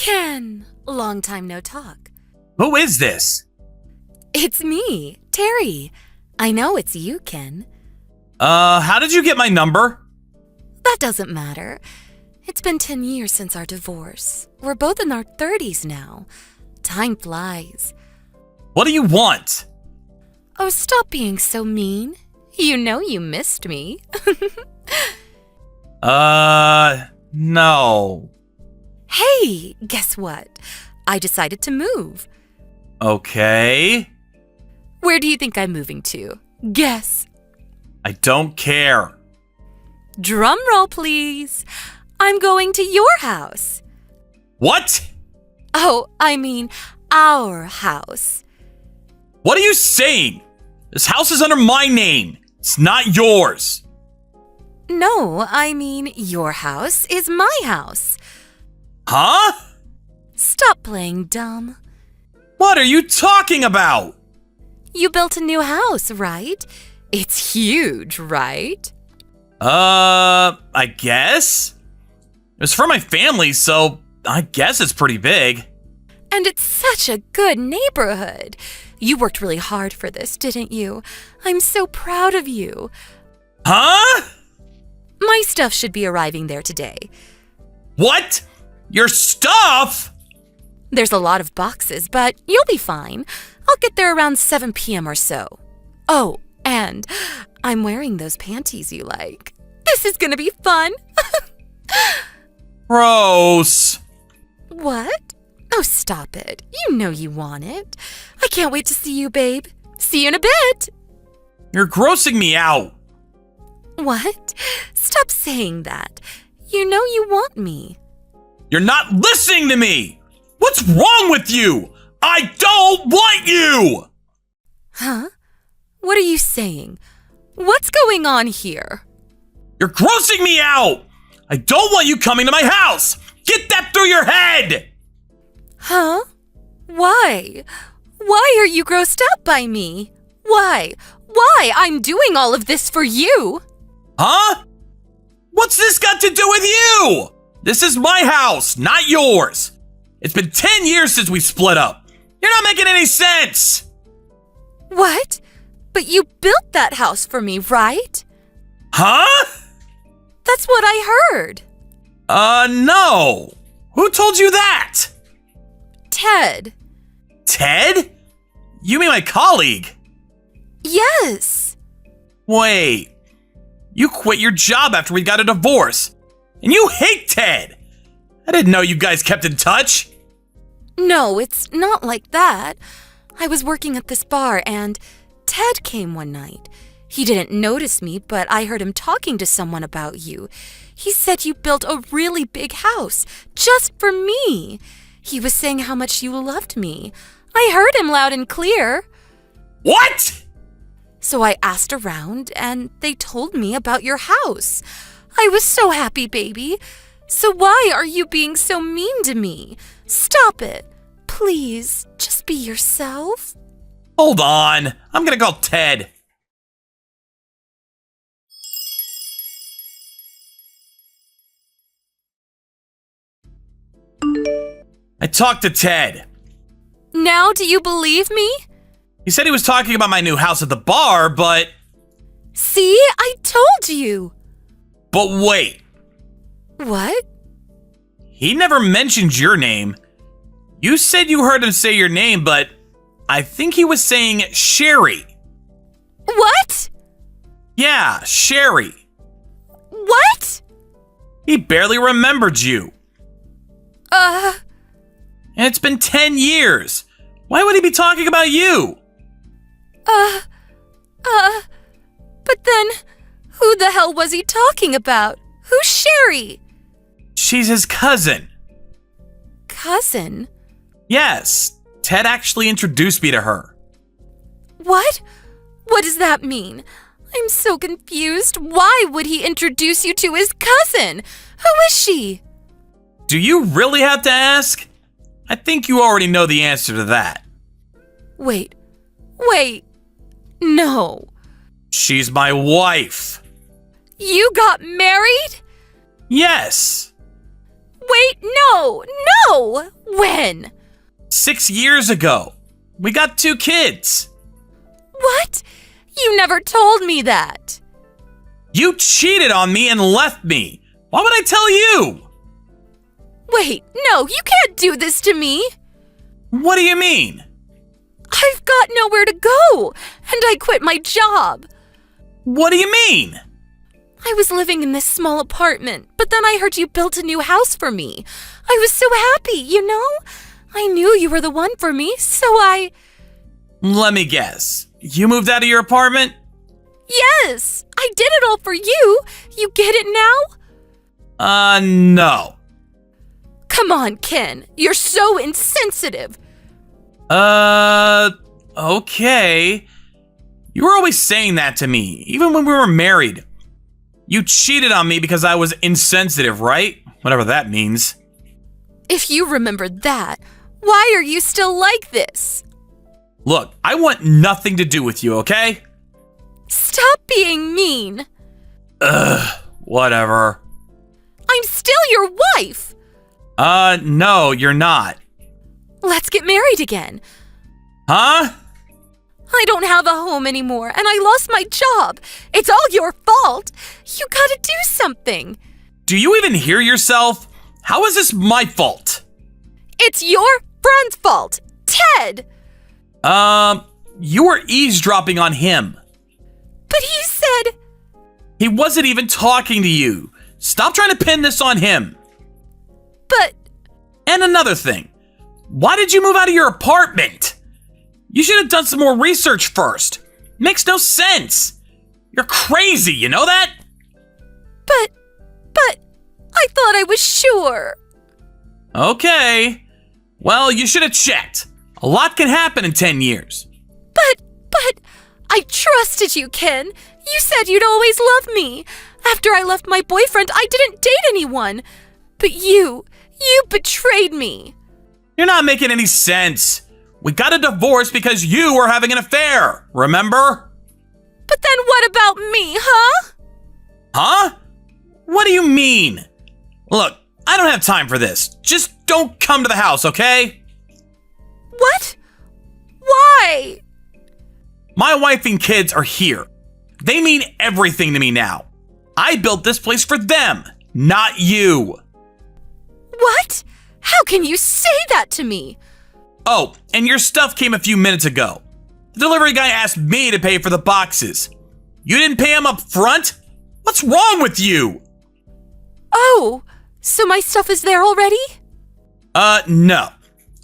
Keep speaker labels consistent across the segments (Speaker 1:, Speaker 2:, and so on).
Speaker 1: Ken! Long time no talk.
Speaker 2: Who is this?
Speaker 1: It's me, Terry. I know it's you, Ken.
Speaker 2: How did you get my number?
Speaker 1: That doesn't matter. It's been 10 years since our divorce. We're both in our 30s now. Time flies.
Speaker 2: What do you want?
Speaker 1: Oh, stop being so mean. You know you missed me.
Speaker 2: No.
Speaker 1: Hey, guess what? I decided to move.
Speaker 2: Okay.
Speaker 1: Where do you think I'm moving to? Guess.
Speaker 2: I don't care.
Speaker 1: Drum roll, please. I'm going to your house.
Speaker 2: What?
Speaker 1: Oh, I mean, our house.
Speaker 2: What are you saying? This house is under my name. It's not yours.
Speaker 1: No, I mean, your house is my house.
Speaker 2: Huh?
Speaker 1: Stop playing dumb.
Speaker 2: What are you talking about?
Speaker 1: You built a new house, right? It's huge, right?
Speaker 2: I guess? It was for my family, so I guess it's pretty big.
Speaker 1: And it's such a good neighborhood. You worked really hard for this, didn't you? I'm so proud of you.
Speaker 2: Huh?
Speaker 1: My stuff should be arriving there today.
Speaker 2: What? Your stuff?
Speaker 1: There's a lot of boxes, but you'll be fine. I'll get there around 7 p.m. or so. Oh, and I'm wearing those panties you like. This is gonna be fun.
Speaker 2: Gross.
Speaker 1: What? Oh, stop it. You know you want it. I can't wait to see you, babe. See you in a bit.
Speaker 2: You're grossing me out.
Speaker 1: What? Stop saying that. You know you want me.
Speaker 2: You're not listening to me. What's wrong with you? I don't want you.
Speaker 1: Huh? What are you saying? What's going on here?
Speaker 2: You're grossing me out. I don't want you coming to my house. Get that through your head.
Speaker 1: Huh? Why? Why are you grossed out by me? Why? Why? I'm doing all of this for you.
Speaker 2: Huh? What's this got to do with you? This is my house, not yours. It's been 10 years since we split up. You're not making any sense.
Speaker 1: What? But you built that house for me, right?
Speaker 2: Huh?
Speaker 1: That's what I heard.
Speaker 2: No. Who told you that?
Speaker 1: Ted.
Speaker 2: Ted? You mean my colleague?
Speaker 1: Yes.
Speaker 2: Wait. You quit your job after we got a divorce. And you hate Ted. I didn't know you guys kept in touch.
Speaker 1: No, it's not like that. I was working at this bar and Ted came one night. He didn't notice me, but I heard him talking to someone about you. He said you built a really big house just for me. He was saying how much you loved me. I heard him loud and clear.
Speaker 2: What?
Speaker 1: So I asked around and they told me about your house. I was so happy, baby. So why are you being so mean to me? Stop it. Please, just be yourself.
Speaker 2: Hold on. I'm gonna call Ted. I talked to Ted.
Speaker 1: Now do you believe me?
Speaker 2: He said he was talking about my new house at the bar, but...
Speaker 1: See, I told you.
Speaker 2: But wait.
Speaker 1: What?
Speaker 2: He never mentioned your name. You said you heard him say your name, but I think he was saying Sherry.
Speaker 1: What?
Speaker 2: Yeah, Sherry.
Speaker 1: What?
Speaker 2: He barely remembered you. And it's been 10 years. Why would he be talking about you?
Speaker 1: But then, who the hell was he talking about? Who's Sherry?
Speaker 2: She's his cousin.
Speaker 1: Cousin?
Speaker 2: Yes, Ted actually introduced me to her.
Speaker 1: What? What does that mean? I'm so confused. Why would he introduce you to his cousin? Who is she?
Speaker 2: Do you really have to ask? I think you already know the answer to that.
Speaker 1: Wait. No.
Speaker 2: She's my wife.
Speaker 1: You got married?
Speaker 2: Yes.
Speaker 1: Wait, no! No! When?
Speaker 2: 6 years ago. We got 2 kids.
Speaker 1: What? You never told me that.
Speaker 2: You cheated on me and left me. Why would I tell you?
Speaker 1: Wait, no, you can't do this to me.
Speaker 2: What do you mean?
Speaker 1: I've got nowhere to go, and I quit my job.
Speaker 2: What do you mean?
Speaker 1: I was living in this small apartment, but then I heard you built a new house for me. I was so happy, you know? I knew you were the one for me, so I...
Speaker 2: Let me guess. You moved out of your apartment?
Speaker 1: Yes, I did it all for you. You get it now?
Speaker 2: No.
Speaker 1: Come on, Ken. You're so insensitive.
Speaker 2: Okay. You were always saying that to me, even when we were married. You cheated on me because I was insensitive, right? Whatever that means.
Speaker 1: If you remember that, why are you still like this?
Speaker 2: Look, I want nothing to do with you, okay?
Speaker 1: Stop being mean.
Speaker 2: Whatever.
Speaker 1: I'm still your wife.
Speaker 2: No, you're not.
Speaker 1: Let's get married again.
Speaker 2: Huh?
Speaker 1: I don't have a home anymore, and I lost my job. It's all your fault. You gotta do something.
Speaker 2: Do you even hear yourself? How is this my fault?
Speaker 1: It's your friend's fault, Ted.
Speaker 2: You were eavesdropping on him.
Speaker 1: But he said...
Speaker 2: He wasn't even talking to you. Stop trying to pin this on him.
Speaker 1: But...
Speaker 2: And another thing. Why did you move out of your apartment? You should have done some more research first. Makes no sense. You're crazy, you know that?
Speaker 1: But... I thought I was sure.
Speaker 2: Okay. Well, you should have checked. A lot can happen in 10 years.
Speaker 1: But... I trusted you, Ken. You said you'd always love me. After I left my boyfriend, I didn't date anyone. But you betrayed me.
Speaker 2: You're not making any sense. We got a divorce because you were having an affair, remember?
Speaker 1: But then what about me, huh?
Speaker 2: Huh? What do you mean? Look, I don't have time for this. Just don't come to the house, okay?
Speaker 1: What? Why?
Speaker 2: My wife and kids are here. They mean everything to me now. I built this place for them, not you.
Speaker 1: What? How can you say that to me?
Speaker 2: Oh, and your stuff came a few minutes ago. The delivery guy asked me to pay for the boxes. You didn't pay him up front? What's wrong with you?
Speaker 1: Oh, so my stuff is there already?
Speaker 2: No.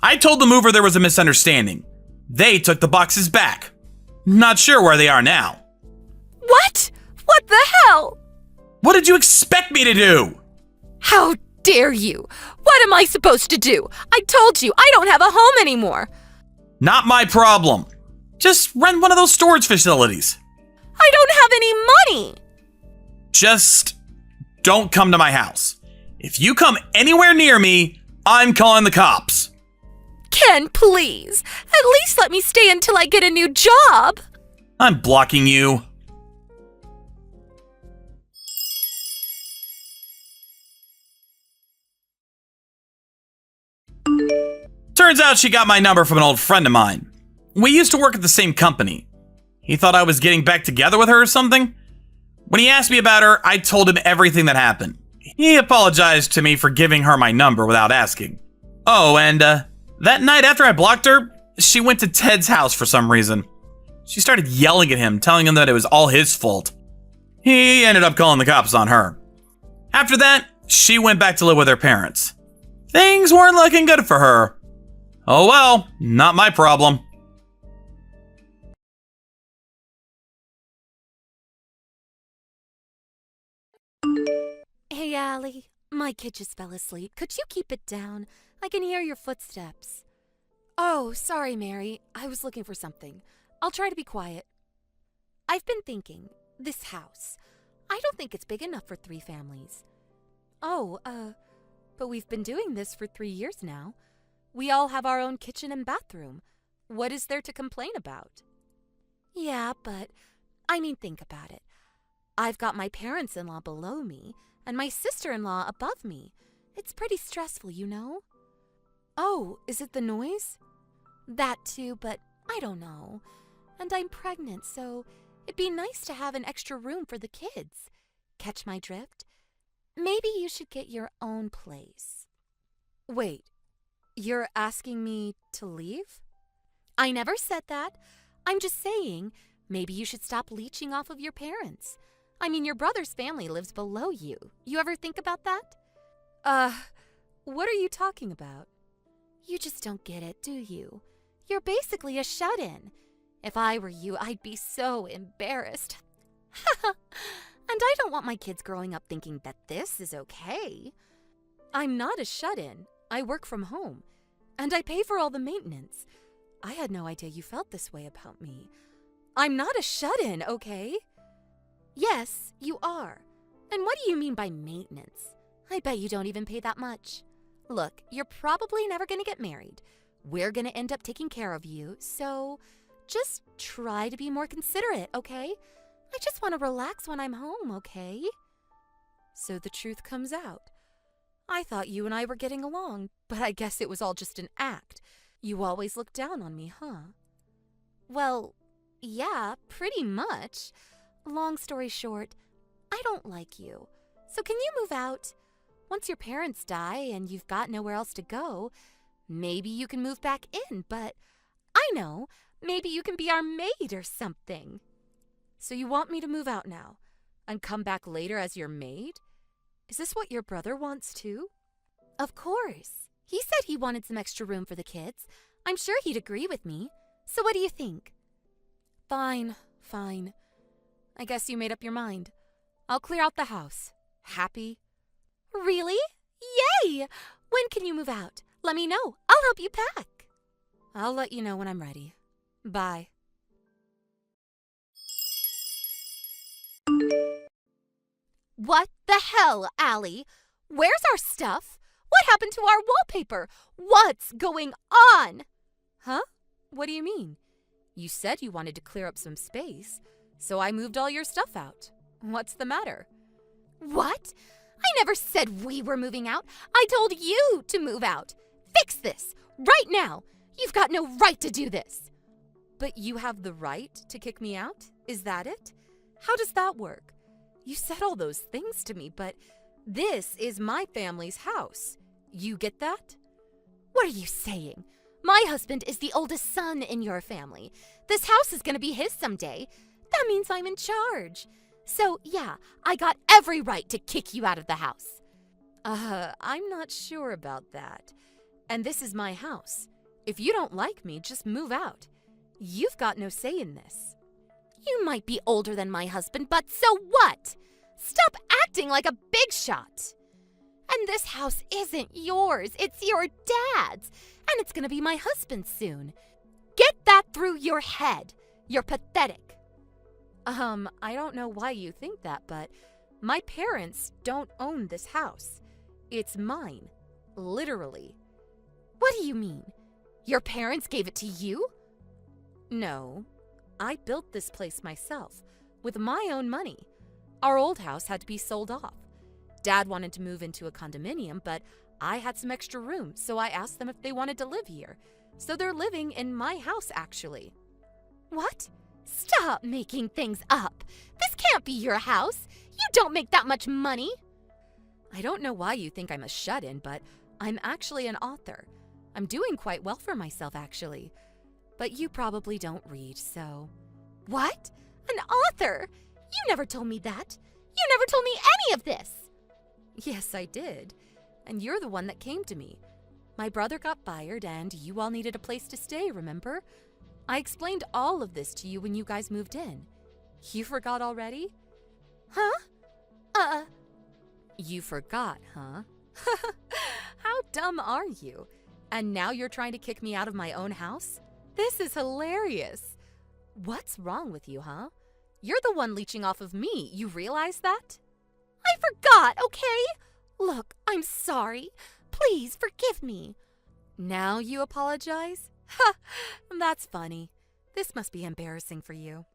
Speaker 2: I told the mover there was a misunderstanding. They took the boxes back. Not sure where they are now.
Speaker 1: What? What the hell?
Speaker 2: What did you expect me to do?
Speaker 1: How dare you? What am I supposed to do? I told you, I don't have a home anymore.
Speaker 2: Not my problem. Just rent one of those storage facilities.
Speaker 1: I don't have any money.
Speaker 2: Just don't come to my house. If you come anywhere near me, I'm calling the cops.
Speaker 1: Ken, please. At least let me stay until I get a new job.
Speaker 2: I'm blocking you. Turns out she got my number from an old friend of mine. We used to work at the same company. He thought I was getting back together with her or something. When he asked me about her, I told him everything that happened. He apologized to me for giving her my number without asking. Oh, and that night after I blocked her, she went to Ted's house for some reason. She started yelling at him, telling him that it was all his fault. He ended up calling the cops on her. After that, she went back to live with her parents. Things weren't looking good for her. Oh well, not my problem.
Speaker 1: Hey, Allie. My kid just fell asleep. Could you keep it down? I can hear your footsteps. Oh, sorry, Mary. I was looking for something. I'll try to be quiet. I've been thinking, this house. I don't think it's big enough for 3 families. Oh, but we've been doing this for 3 years now. We all have our own kitchen and bathroom. What is there to complain about? Yeah, but, think about it. I've got my parents-in-law below me, and my sister-in-law above me. It's pretty stressful, you know? Oh, is it the noise? That too, but I don't know. And I'm pregnant, so it'd be nice to have an extra room for the kids. Catch my drift? Maybe you should get your own place. Wait, you're asking me to leave? I never said that. I'm just saying, maybe you should stop leeching off of your parents. I mean, your brother's family lives below you. You ever think about that? What are you talking about? You just don't get it, do you? You're basically a shut-in. If I were you, I'd be so embarrassed. And I don't want my kids growing up thinking that this is okay. I'm not a shut-in. I work from home. And I pay for all the maintenance. I had no idea you felt this way about me. I'm not a shut-in, okay? Yes, you are. And what do you mean by maintenance? I bet you don't even pay that much. Look, you're probably never going to get married. We're going to end up taking care of you, so just try to be more considerate, okay? I just want to relax when I'm home, okay? So the truth comes out. I thought you and I were getting along, but I guess it was all just an act. You always look down on me, huh? Well, yeah, pretty much. Long story short, I don't like you. So can you move out? Once your parents die and you've got nowhere else to go, maybe you can move back in, but I know, maybe you can be our maid or something. So you want me to move out now and come back later as your maid? Is this what your brother wants too? Of course. He said he wanted some extra room for the kids. I'm sure he'd agree with me. So what do you think? Fine. I guess you made up your mind. I'll clear out the house. Happy? Really? Yay! When can you move out? Let me know. I'll help you pack. I'll let you know when I'm ready. Bye. What the hell, Allie? Where's our stuff? What happened to our wallpaper? What's going on? Huh? What do you mean? You said you wanted to clear up some space, so I moved all your stuff out. What's the matter? What? I never said we were moving out. I told you to move out. Fix this right now. You've got no right to do this. But you have the right to kick me out? Is that it? How does that work? You said all those things to me, but this is my family's house. You get that? What are you saying? My husband is the oldest son in your family. This house is going to be his someday. That means I'm in charge. So, yeah, I got every right to kick you out of the house. I'm not sure about that. And this is my house. If you don't like me, just move out. You've got no say in this. You might be older than my husband, but so what? Stop acting like a big shot. And this house isn't yours. It's your dad's. And it's going to be my husband's soon. Get that through your head. You're pathetic. I don't know why you think that, but my parents don't own this house. It's mine. Literally. What do you mean? Your parents gave it to you? No. I built this place myself, with my own money. Our old house had to be sold off. Dad wanted to move into a condominium, but I had some extra room, so I asked them if they wanted to live here. So they're living in my house, actually. What? Stop making things up. This can't be your house. You don't make that much money. I don't know why you think I'm a shut-in, but I'm actually an author. I'm doing quite well for myself, actually. But you probably don't read, so... What? An author? You never told me that. You never told me any of this. Yes, I did. And you're the one that came to me. My brother got fired, and you all needed a place to stay, remember? I explained all of this to you when you guys moved in. You forgot already? Huh? You forgot, huh? How dumb are you? And now you're trying to kick me out of my own house? This is hilarious. What's wrong with you, huh? You're the one leeching off of me. You realize that? I forgot, okay? Look, I'm sorry. Please forgive me. Now you apologize? Ha! That's funny. This must be embarrassing for you.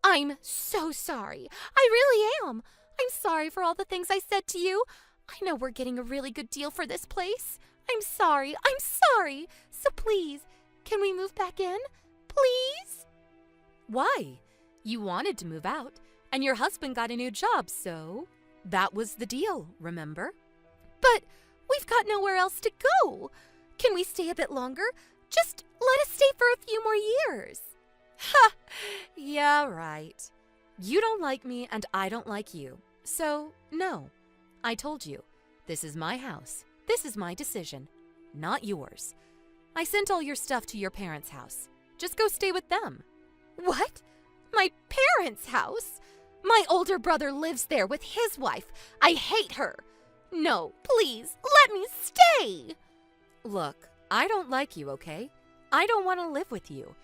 Speaker 1: I'm so sorry. I really am. I'm sorry for all the things I said to you. I know we're getting a really good deal for this place. I'm sorry. So please, can we move back in? Please? Why? You wanted to move out, and your husband got a new job, so that was the deal, remember? But we've got nowhere else to go. Can we stay a bit longer? Just let us stay for a few more years. Ha! Yeah, right. You don't like me and I don't like you. So, no. I told you. This is my house. This is my decision, not yours. I sent all your stuff to your parents' house. Just go stay with them. What? My parents' house? My older brother lives there with his wife. I hate her. No, please, let me stay. Look, I don't like you, okay? I don't want to live with you.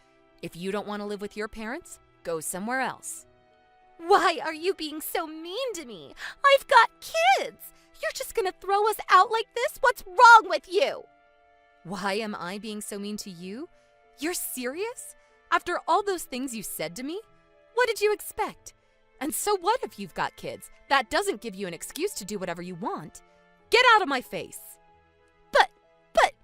Speaker 1: If you don't want to live with your parents, go somewhere else. Why are you being so mean to me? I've got kids. You're just gonna throw us out like this? What's wrong with you? Why am I being so mean to you? You're serious? After all those things you said to me? What did you expect? And so what if you've got kids? That doesn't give you an excuse to do whatever you want. Get out of my face. But, it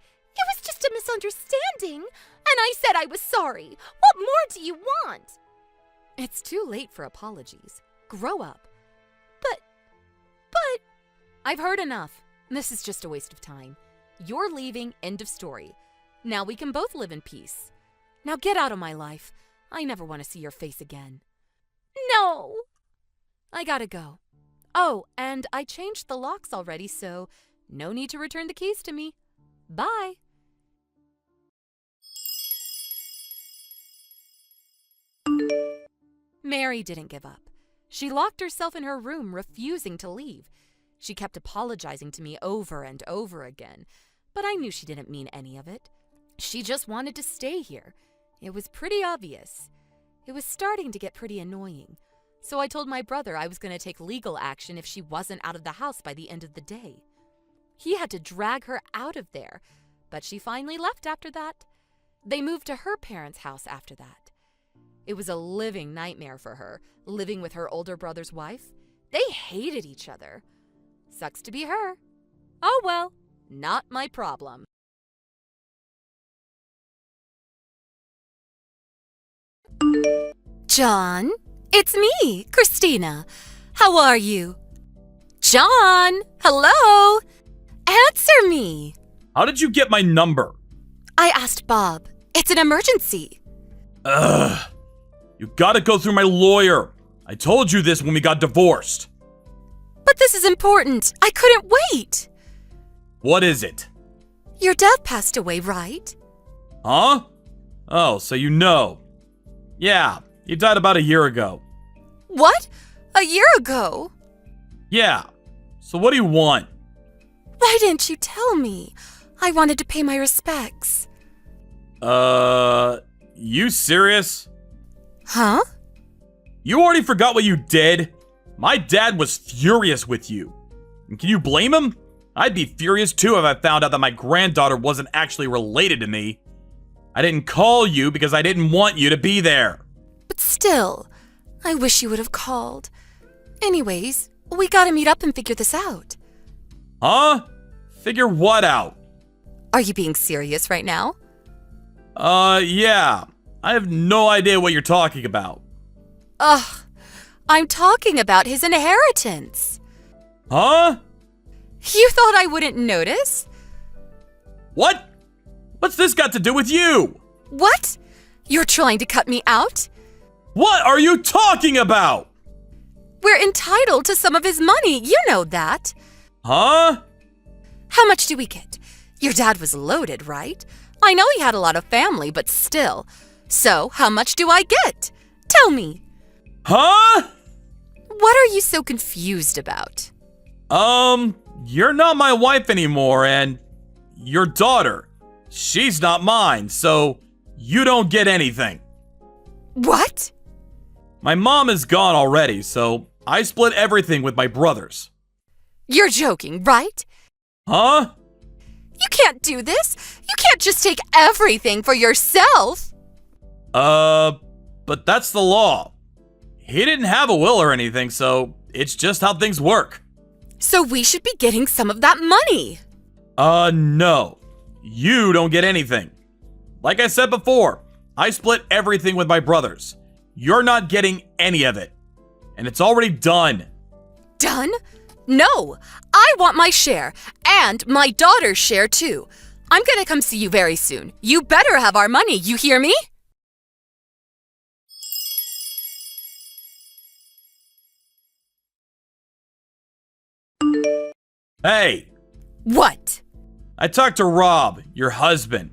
Speaker 1: was just a misunderstanding. And I said I was sorry. What more do you want? It's too late for apologies. Grow up. But, I've heard enough. This is just a waste of time. You're leaving, end of story. Now we can both live in peace. Now get out of my life. I never want to see your face again. No! I gotta go. Oh, and I changed the locks already, so no need to return the keys to me. Bye. Mary didn't give up. She locked herself in her room, refusing to leave. She kept apologizing to me over and over again, but I knew she didn't mean any of it. She just wanted to stay here. It was pretty obvious. It was starting to get pretty annoying. So I told my brother I was going to take legal action if she wasn't out of the house by the end of the day. He had to drag her out of there, but she finally left after that. They moved to her parents' house after that. It was a living nightmare for her, living with her older brother's wife. They hated each other. Sucks to be her. Oh well, not my problem. John, it's me, Christina. How are you? John, hello? Answer me.
Speaker 2: How did you get my number?
Speaker 1: I asked Bob. It's an emergency.
Speaker 2: Ugh. You gotta go through my lawyer. I told you this when we got divorced.
Speaker 1: But this is important. I couldn't wait.
Speaker 2: What is it?
Speaker 1: Your dad passed away, right?
Speaker 2: Huh? Oh, so you know. Yeah, he died about a year ago.
Speaker 1: What? A year ago?
Speaker 2: Yeah. So what do you want?
Speaker 1: Why didn't you tell me? I wanted to pay my respects.
Speaker 2: You serious?
Speaker 1: Huh?
Speaker 2: You already forgot what you did? My dad was furious with you. And can you blame him? I'd be furious too if I found out that my granddaughter wasn't actually related to me. I didn't call you because I didn't want you to be there.
Speaker 1: But still, I wish you would have called. Anyways, we gotta meet up and figure this out.
Speaker 2: Huh? Figure what out?
Speaker 1: Are you being serious right now?
Speaker 2: Yeah. I have no idea what you're talking about.
Speaker 1: Ugh, I'm talking about his inheritance.
Speaker 2: Huh?
Speaker 1: You thought I wouldn't notice?
Speaker 2: What? What's this got to do with you?
Speaker 1: What? You're trying to cut me out?
Speaker 2: What are you talking about?
Speaker 1: We're entitled to some of his money, you know that.
Speaker 2: Huh?
Speaker 1: How much do we get? Your dad was loaded, right? I know he had a lot of family, but still. So, how much do I get? Tell me.
Speaker 2: Huh?
Speaker 1: What are you so confused about?
Speaker 2: You're not my wife anymore, and your daughter, she's not mine, so you don't get anything.
Speaker 1: What?
Speaker 2: My mom is gone already, so I split everything with my brothers.
Speaker 1: You're joking, right?
Speaker 2: Huh?
Speaker 1: You can't do this. You can't just take everything for yourself.
Speaker 2: But that's the law. He didn't have a will or anything, so it's just how things work.
Speaker 1: So we should be getting some of that money.
Speaker 2: No. You don't get anything. Like I said before, I split everything with my brothers. You're not getting any of it. And it's already done.
Speaker 1: Done? No! I want my share, and my daughter's share too. I'm gonna come see you very soon. You better have our money, you hear me?
Speaker 2: Hey!
Speaker 1: What?
Speaker 2: I talked to Rob, your husband,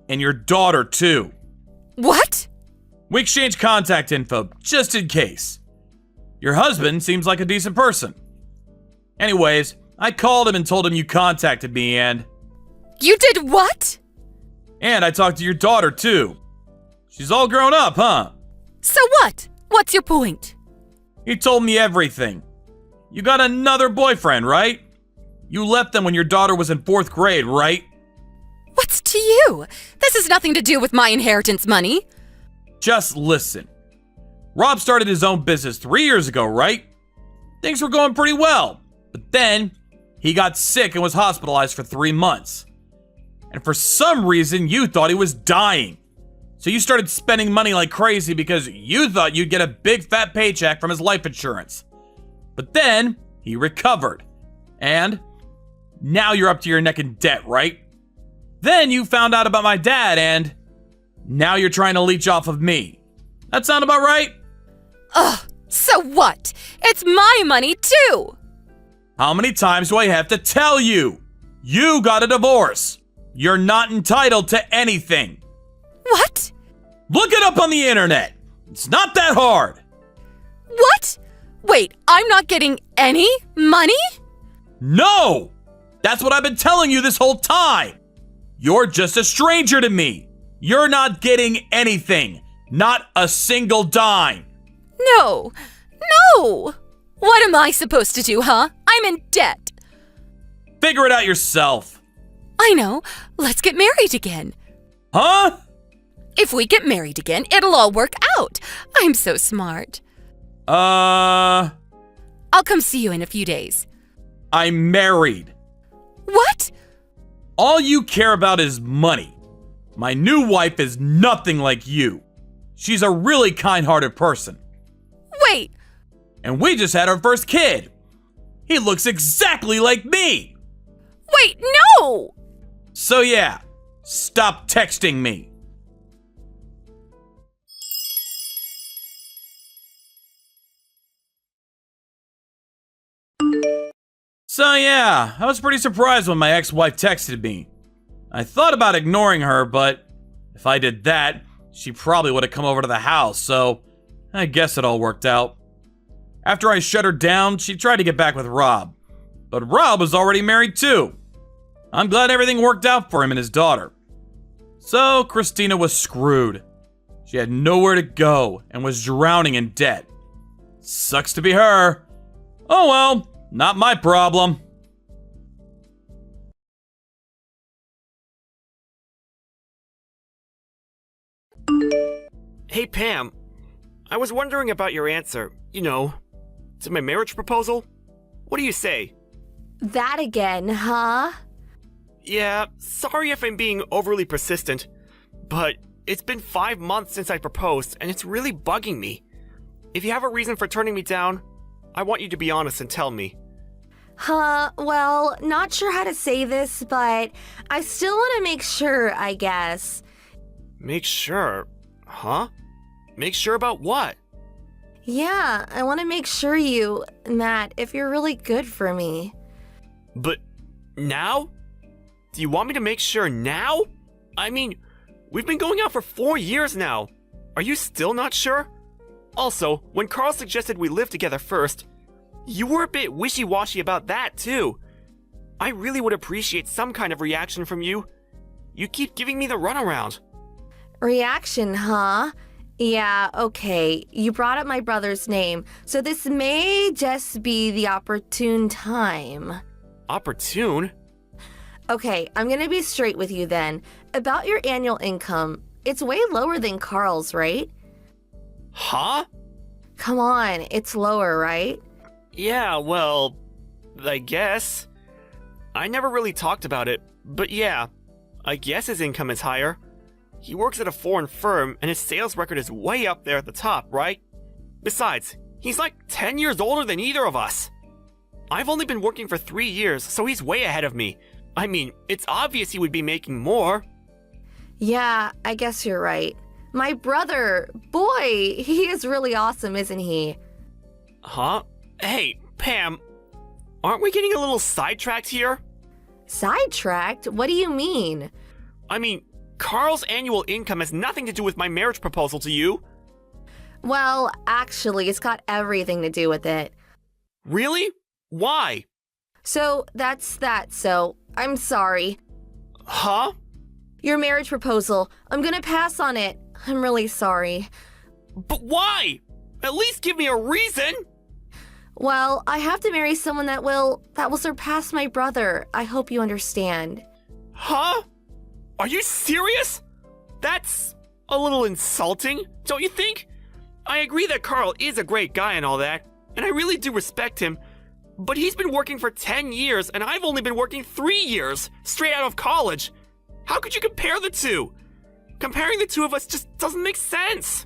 Speaker 2: and your daughter too.
Speaker 1: What?
Speaker 2: We exchanged contact info, just in case. Your husband seems like a decent person. Anyways, I called him and told him you contacted me and
Speaker 1: You did what?
Speaker 2: I talked to your daughter too. She's all grown up, huh?
Speaker 1: So what? What's your point?
Speaker 2: He told me everything. You got another boyfriend, right? You left them when your daughter was in 4th grade, right?
Speaker 1: What's to you? This has nothing to do with my inheritance money.
Speaker 2: Just listen. Rob started his own business 3 years ago, right? Things were going pretty well. But then, he got sick and was hospitalized for 3 months. And for some reason, you thought he was dying. So you started spending money like crazy because you thought you'd get a big fat paycheck from his life insurance. But then, he recovered. And now you're up to your neck in debt, right? Then you found out about my dad and now you're trying to leech off of me. That sound about right?
Speaker 1: Ugh, so what? It's my money too!
Speaker 2: How many times do I have to tell you? You got a divorce. You're not entitled to anything.
Speaker 1: What?
Speaker 2: Look it up on the internet. It's not that hard.
Speaker 1: What? Wait, I'm not getting any money?
Speaker 2: No! That's what I've been telling you this whole time. You're just a stranger to me. You're not getting anything. Not a single dime.
Speaker 1: No. No! What am I supposed to do, huh? I'm in debt.
Speaker 2: Figure it out yourself.
Speaker 1: I know. Let's get married again.
Speaker 2: Huh?
Speaker 1: If we get married again, it'll all work out. I'm so smart. I'll come see you in a few days.
Speaker 2: I'm married.
Speaker 1: What?
Speaker 2: All you care about is money. My new wife is nothing like you. She's a really kind-hearted person.
Speaker 1: Wait.
Speaker 2: And we just had our first kid. He looks exactly like me.
Speaker 1: Wait, no!
Speaker 2: So yeah, stop texting me. So yeah, I was pretty surprised when my ex-wife texted me. I thought about ignoring her, but if I did that, she probably would have come over to the house, so I guess it all worked out. After I shut her down, she tried to get back with Rob, but Rob was already married too. I'm glad everything worked out for him and his daughter. So Christina was screwed. She had nowhere to go and was drowning in debt. Sucks to be her. Oh well, not my problem.
Speaker 3: Hey Pam, I was wondering about your answer, to my marriage proposal. What do you say?
Speaker 4: That again, huh?
Speaker 3: Yeah, sorry if I'm being overly persistent, but it's been 5 months since I proposed and it's really bugging me. If you have a reason for turning me down, I want you to be honest and tell me.
Speaker 4: Well, not sure how to say this, but I still want to make sure, I guess.
Speaker 3: Make sure? Huh? Make sure about what?
Speaker 4: Yeah, I want to make sure Matt, if you're really good for me.
Speaker 3: But now? Do you want me to make sure now? I mean, we've been going out for 4 years now. Are you still not sure? Also, when Carl suggested we live together first, you were a bit wishy-washy about that too. I really would appreciate some kind of reaction from you. You keep giving me the runaround.
Speaker 4: Reaction, huh? Yeah, okay. You brought up my brother's name, so this may just be the opportune time.
Speaker 3: Opportune?
Speaker 4: Okay, I'm gonna be straight with you then. About your annual income, it's way lower than Carl's, right?
Speaker 3: Huh?
Speaker 4: Come on, it's lower, right?
Speaker 3: Yeah, well, I guess. I never really talked about it, but yeah, I guess his income is higher. He works at a foreign firm and his sales record is way up there at the top, right? Besides, he's like 10 years older than either of us. I've only been working for 3 years, so he's way ahead of me. I mean, it's obvious he would be making more.
Speaker 4: Yeah, I guess you're right. My brother, boy, he is really awesome, isn't he?
Speaker 3: Huh? Hey, Pam, aren't we getting a little sidetracked here?
Speaker 4: Sidetracked? What do you mean?
Speaker 3: I mean, Carl's annual income has nothing to do with my marriage proposal to you.
Speaker 4: Well, actually, it's got everything to do with it.
Speaker 3: Really? Why?
Speaker 4: So, that's that, so I'm sorry.
Speaker 3: Huh?
Speaker 4: Your marriage proposal, I'm gonna pass on it. I'm really sorry.
Speaker 3: But why? At least give me a reason!
Speaker 4: Well, I have to marry someone that will surpass my brother. I hope you understand.
Speaker 3: Huh? Are you serious? That's a little insulting, don't you think? I agree that Carl is a great guy and all that, and I really do respect him, but he's been working for 10 years and I've only been working 3 years, straight out of college. How could you compare the two? Comparing the two of us just doesn't make sense.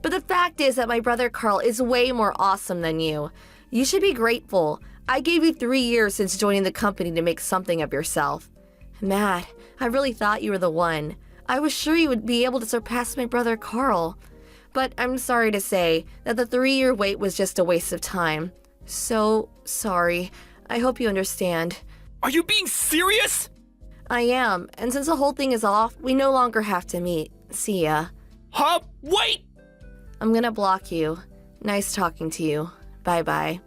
Speaker 4: But the fact is that my brother Carl is way more awesome than you. You should be grateful. I gave you 3 years since joining the company to make something of yourself. Matt, I really thought you were the one. I was sure you would be able to surpass my brother Carl. But I'm sorry to say that the 3-year wait was just a waste of time. So sorry. I hope you understand.
Speaker 3: Are you being serious?
Speaker 4: I am, and since the whole thing is off, we no longer have to meet. See ya.
Speaker 3: Huh? Wait!
Speaker 4: I'm gonna block you. Nice talking to you. Bye-bye.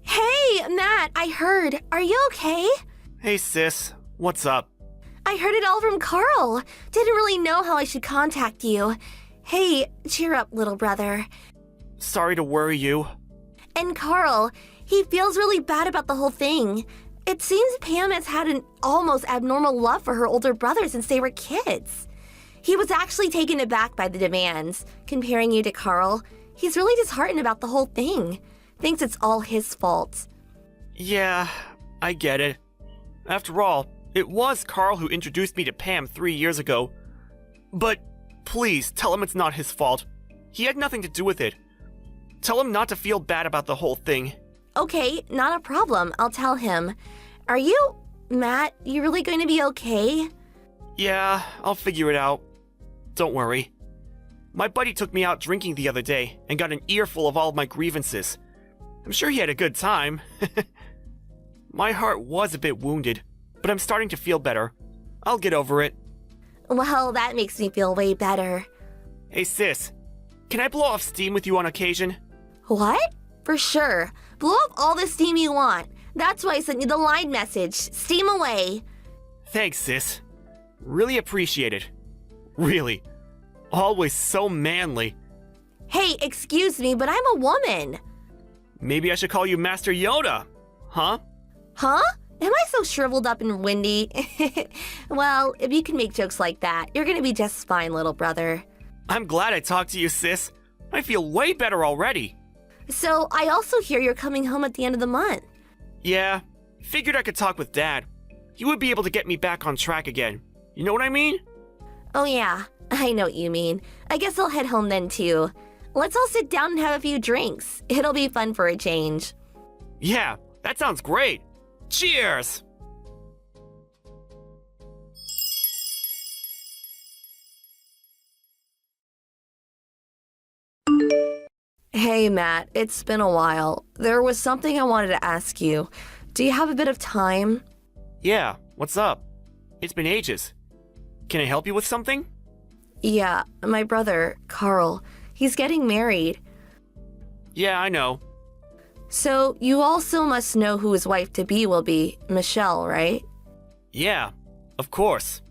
Speaker 4: Hey, Matt, I heard. Are you okay?
Speaker 3: Hey sis, what's up?
Speaker 4: I heard it all from Carl. Didn't really know how I should contact you. Hey, cheer up, little brother.
Speaker 3: Sorry to worry you.
Speaker 4: And Carl, he feels really bad about the whole thing. It seems Pam has had an almost abnormal love for her older brother since they were kids. He was actually taken aback by the demands. Comparing you to Carl, he's really disheartened about the whole thing. Thinks it's all his fault.
Speaker 3: Yeah, I get it. After all, it was Carl who introduced me to Pam 3 years ago. But please tell him it's not his fault. He had nothing to do with it. Tell him not to feel bad about the whole thing.
Speaker 4: Okay, not a problem. I'll tell him. Are you... Matt, you really going to be okay?
Speaker 3: Yeah, I'll figure it out. Don't worry. My buddy took me out drinking the other day and got an earful of all of my grievances. I'm sure he had a good time. My heart was a bit wounded, but I'm starting to feel better. I'll get over it.
Speaker 4: Well, that makes me feel way better.
Speaker 3: Hey sis, can I blow off steam with you on occasion?
Speaker 4: What? For sure. Blow up all the steam you want. That's why I sent you the line message. Steam away.
Speaker 3: Thanks, sis. Really appreciate it. Really. Always so manly.
Speaker 4: Hey, excuse me, but I'm a woman.
Speaker 3: Maybe I should call you Master Yoda. Huh?
Speaker 4: Huh? Am I so shriveled up and windy? Well, if you can make jokes like that, you're gonna be just fine, little brother.
Speaker 3: I'm glad I talked to you, sis. I feel way better already.
Speaker 4: So, I also hear you're coming home at the end of the month.
Speaker 3: Yeah, figured I could talk with Dad. He would be able to get me back on track again. You know what I mean?
Speaker 4: Oh yeah, I know what you mean. I guess I'll head home then too. Let's all sit down and have a few drinks. It'll be fun for a change.
Speaker 3: Yeah, that sounds great. Cheers!
Speaker 4: Hey Matt, it's been a while. There was something I wanted to ask you. Do you have a bit of time?
Speaker 3: Yeah, what's up? It's been ages. Can I help you with something?
Speaker 4: Yeah, my brother, Carl, he's getting married.
Speaker 3: Yeah, I know.
Speaker 4: So you also must know who his wife-to-be will be, Michelle, right?
Speaker 3: Yeah, of course.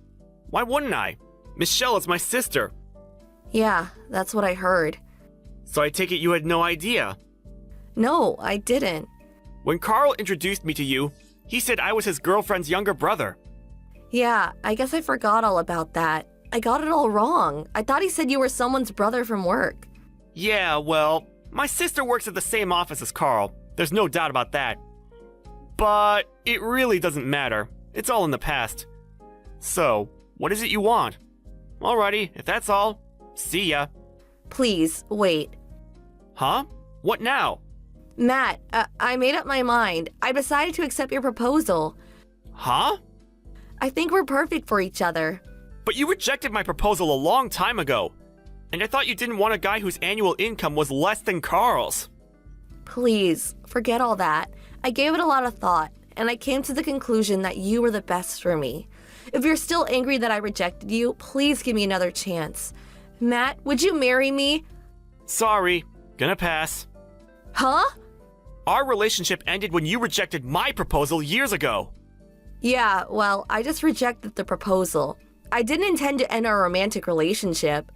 Speaker 3: Why wouldn't I? Michelle is my sister.
Speaker 4: Yeah, that's what I heard.
Speaker 3: So I take it you had no idea.
Speaker 4: No, I didn't.
Speaker 3: When Carl introduced me to you, he said I was his girlfriend's younger brother.
Speaker 4: Yeah, I guess I forgot all about that. I got it all wrong. I thought he said you were someone's brother from work.
Speaker 3: Yeah, well, my sister works at the same office as Carl. There's no doubt about that. But it really doesn't matter. It's all in the past. So, what is it you want? Alrighty, if that's all, see ya.
Speaker 4: Please, wait.
Speaker 3: Huh? What now?
Speaker 4: Matt, I made up my mind. I decided to accept your proposal.
Speaker 3: Huh?
Speaker 4: I think we're perfect for each other.
Speaker 3: But you rejected my proposal a long time ago. And I thought you didn't want a guy whose annual income was less than Carl's.
Speaker 4: Please, forget all that. I gave it a lot of thought, and I came to the conclusion that you were the best for me. If you're still angry that I rejected you, please give me another chance. Matt, would you marry me?
Speaker 3: Sorry, gonna pass.
Speaker 4: Huh?
Speaker 3: Our relationship ended when you rejected my proposal years ago.
Speaker 4: Yeah, well, I just rejected the proposal. I didn't intend to end our romantic relationship.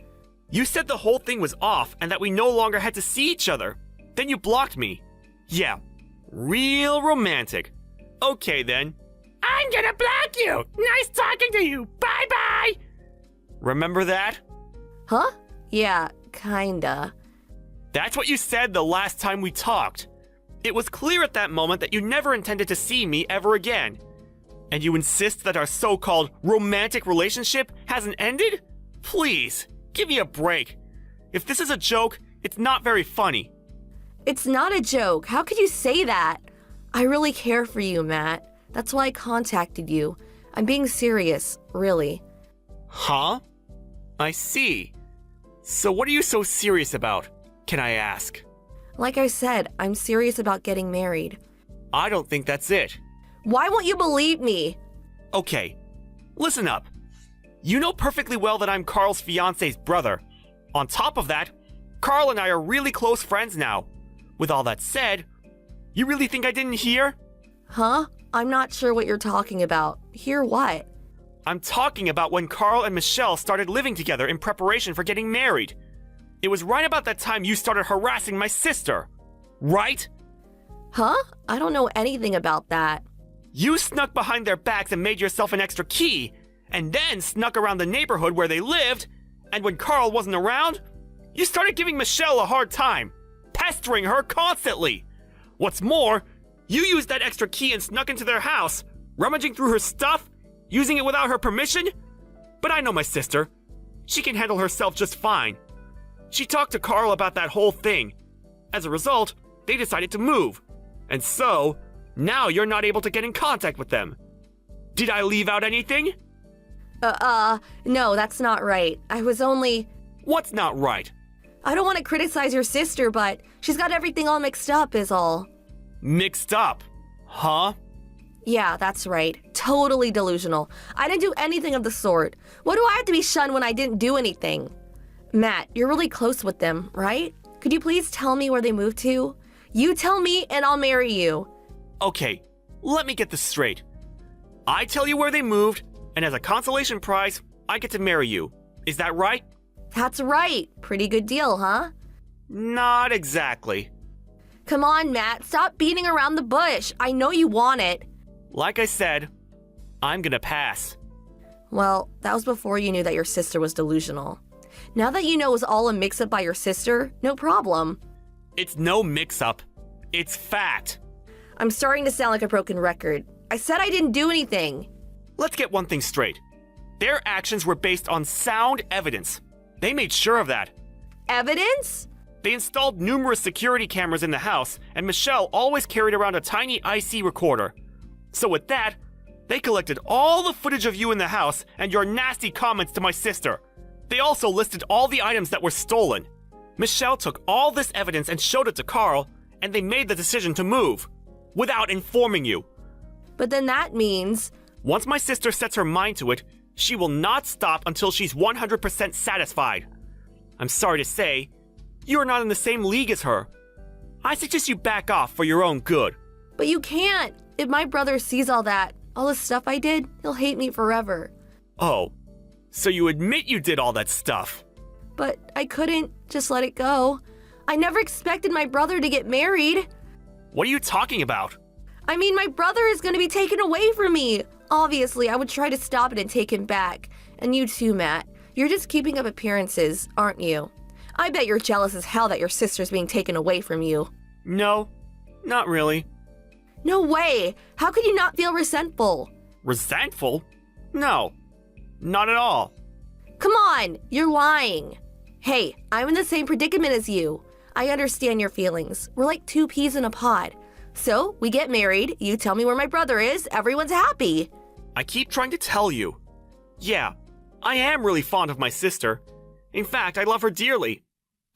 Speaker 3: You said the whole thing was off and that we no longer had to see each other. Then you blocked me. Yeah, real romantic. Okay then. I'm gonna block you. Nice talking to you. Bye-bye. Remember that?
Speaker 4: Huh? Yeah, kinda.
Speaker 3: That's what you said the last time we talked. It was clear at that moment that you never intended to see me ever again. And you insist that our so-called romantic relationship hasn't ended? Please, give me a break. If this is a joke, it's not very funny.
Speaker 4: It's not a joke. How could you say that? I really care for you, Matt. That's why I contacted you. I'm being serious, really.
Speaker 3: Huh? I see. So what are you so serious about, can I ask?
Speaker 4: Like I said, I'm serious about getting married.
Speaker 3: I don't think that's it.
Speaker 4: Why won't you believe me?
Speaker 3: Okay, listen up. You know perfectly well that I'm Carl's fiance's brother. On top of that, Carl and I are really close friends now. With all that said, you really think I didn't hear?
Speaker 4: Huh? I'm not sure what you're talking about. Hear what?
Speaker 3: I'm talking about when Carl and Michelle started living together in preparation for getting married. It was right about that time you started harassing my sister. Right?
Speaker 4: Huh? I don't know anything about that.
Speaker 3: You snuck behind their backs and made yourself an extra key, and then snuck around the neighborhood where they lived, and when Carl wasn't around, you started giving Michelle a hard time, pestering her constantly. What's more, you used that extra key and snuck into their house, rummaging through her stuff, using it without her permission? But I know my sister. She can handle herself just fine. She talked to Carl about that whole thing. As a result, they decided to move. And so, now you're not able to get in contact with them. Did I leave out anything?
Speaker 4: No, that's not right. I was only...
Speaker 3: What's not right?
Speaker 4: I don't want to criticize your sister, but she's got everything all mixed up is all.
Speaker 3: Mixed up? Huh?
Speaker 4: Yeah, that's right. Totally delusional. I didn't do anything of the sort. What do I have to be shunned when I didn't do anything? Matt, you're really close with them, right? Could you please tell me where they moved to? You tell me and I'll marry you.
Speaker 3: Okay, let me get this straight. I tell you where they moved, and as a consolation prize, I get to marry you. Is that right?
Speaker 4: That's right. Pretty good deal, huh?
Speaker 3: Not exactly.
Speaker 4: Come on, Matt. Stop beating around the bush. I know you want it.
Speaker 3: Like I said, I'm gonna pass.
Speaker 4: Well, that was before you knew that your sister was delusional. Now that you know it was all a mix-up by your sister, no problem.
Speaker 3: It's no mix-up. It's fact.
Speaker 4: I'm starting to sound like a broken record. I said I didn't do anything.
Speaker 3: Let's get one thing straight. Their actions were based on sound evidence. They made sure of that.
Speaker 4: Evidence?
Speaker 3: They installed numerous security cameras in the house, and Michelle always carried around a tiny IC recorder. So with that, they collected all the footage of you in the house and your nasty comments to my sister. They also listed all the items that were stolen. Michelle took all this evidence and showed it to Carl, and they made the decision to move, without informing you.
Speaker 4: But then that means...
Speaker 3: Once my sister sets her mind to it, she will not stop until she's 100% satisfied. I'm sorry to say, you are not in the same league as her. I suggest you back off for your own good.
Speaker 4: But you can't. If my brother sees all that, all the stuff I did, he'll hate me forever.
Speaker 3: Oh, so you admit you did all that stuff?
Speaker 4: But I couldn't just let it go. I never expected my brother to get married.
Speaker 3: What are you talking about?
Speaker 4: I mean, my brother is going to be taken away from me. Obviously, I would try to stop it and take him back. And you too, Matt. You're just keeping up appearances, aren't you? I bet you're jealous as hell that your sister's being taken away from you.
Speaker 3: No, not really.
Speaker 4: No way! How could you not feel resentful?
Speaker 3: Resentful? No, not at all.
Speaker 4: Come on, you're lying. Hey, I'm in the same predicament as you. I understand your feelings. We're like two peas in a pod. So, we get married, you tell me where my brother is, everyone's happy.
Speaker 3: I keep trying to tell you. Yeah, I am really fond of my sister. In fact, I love her dearly.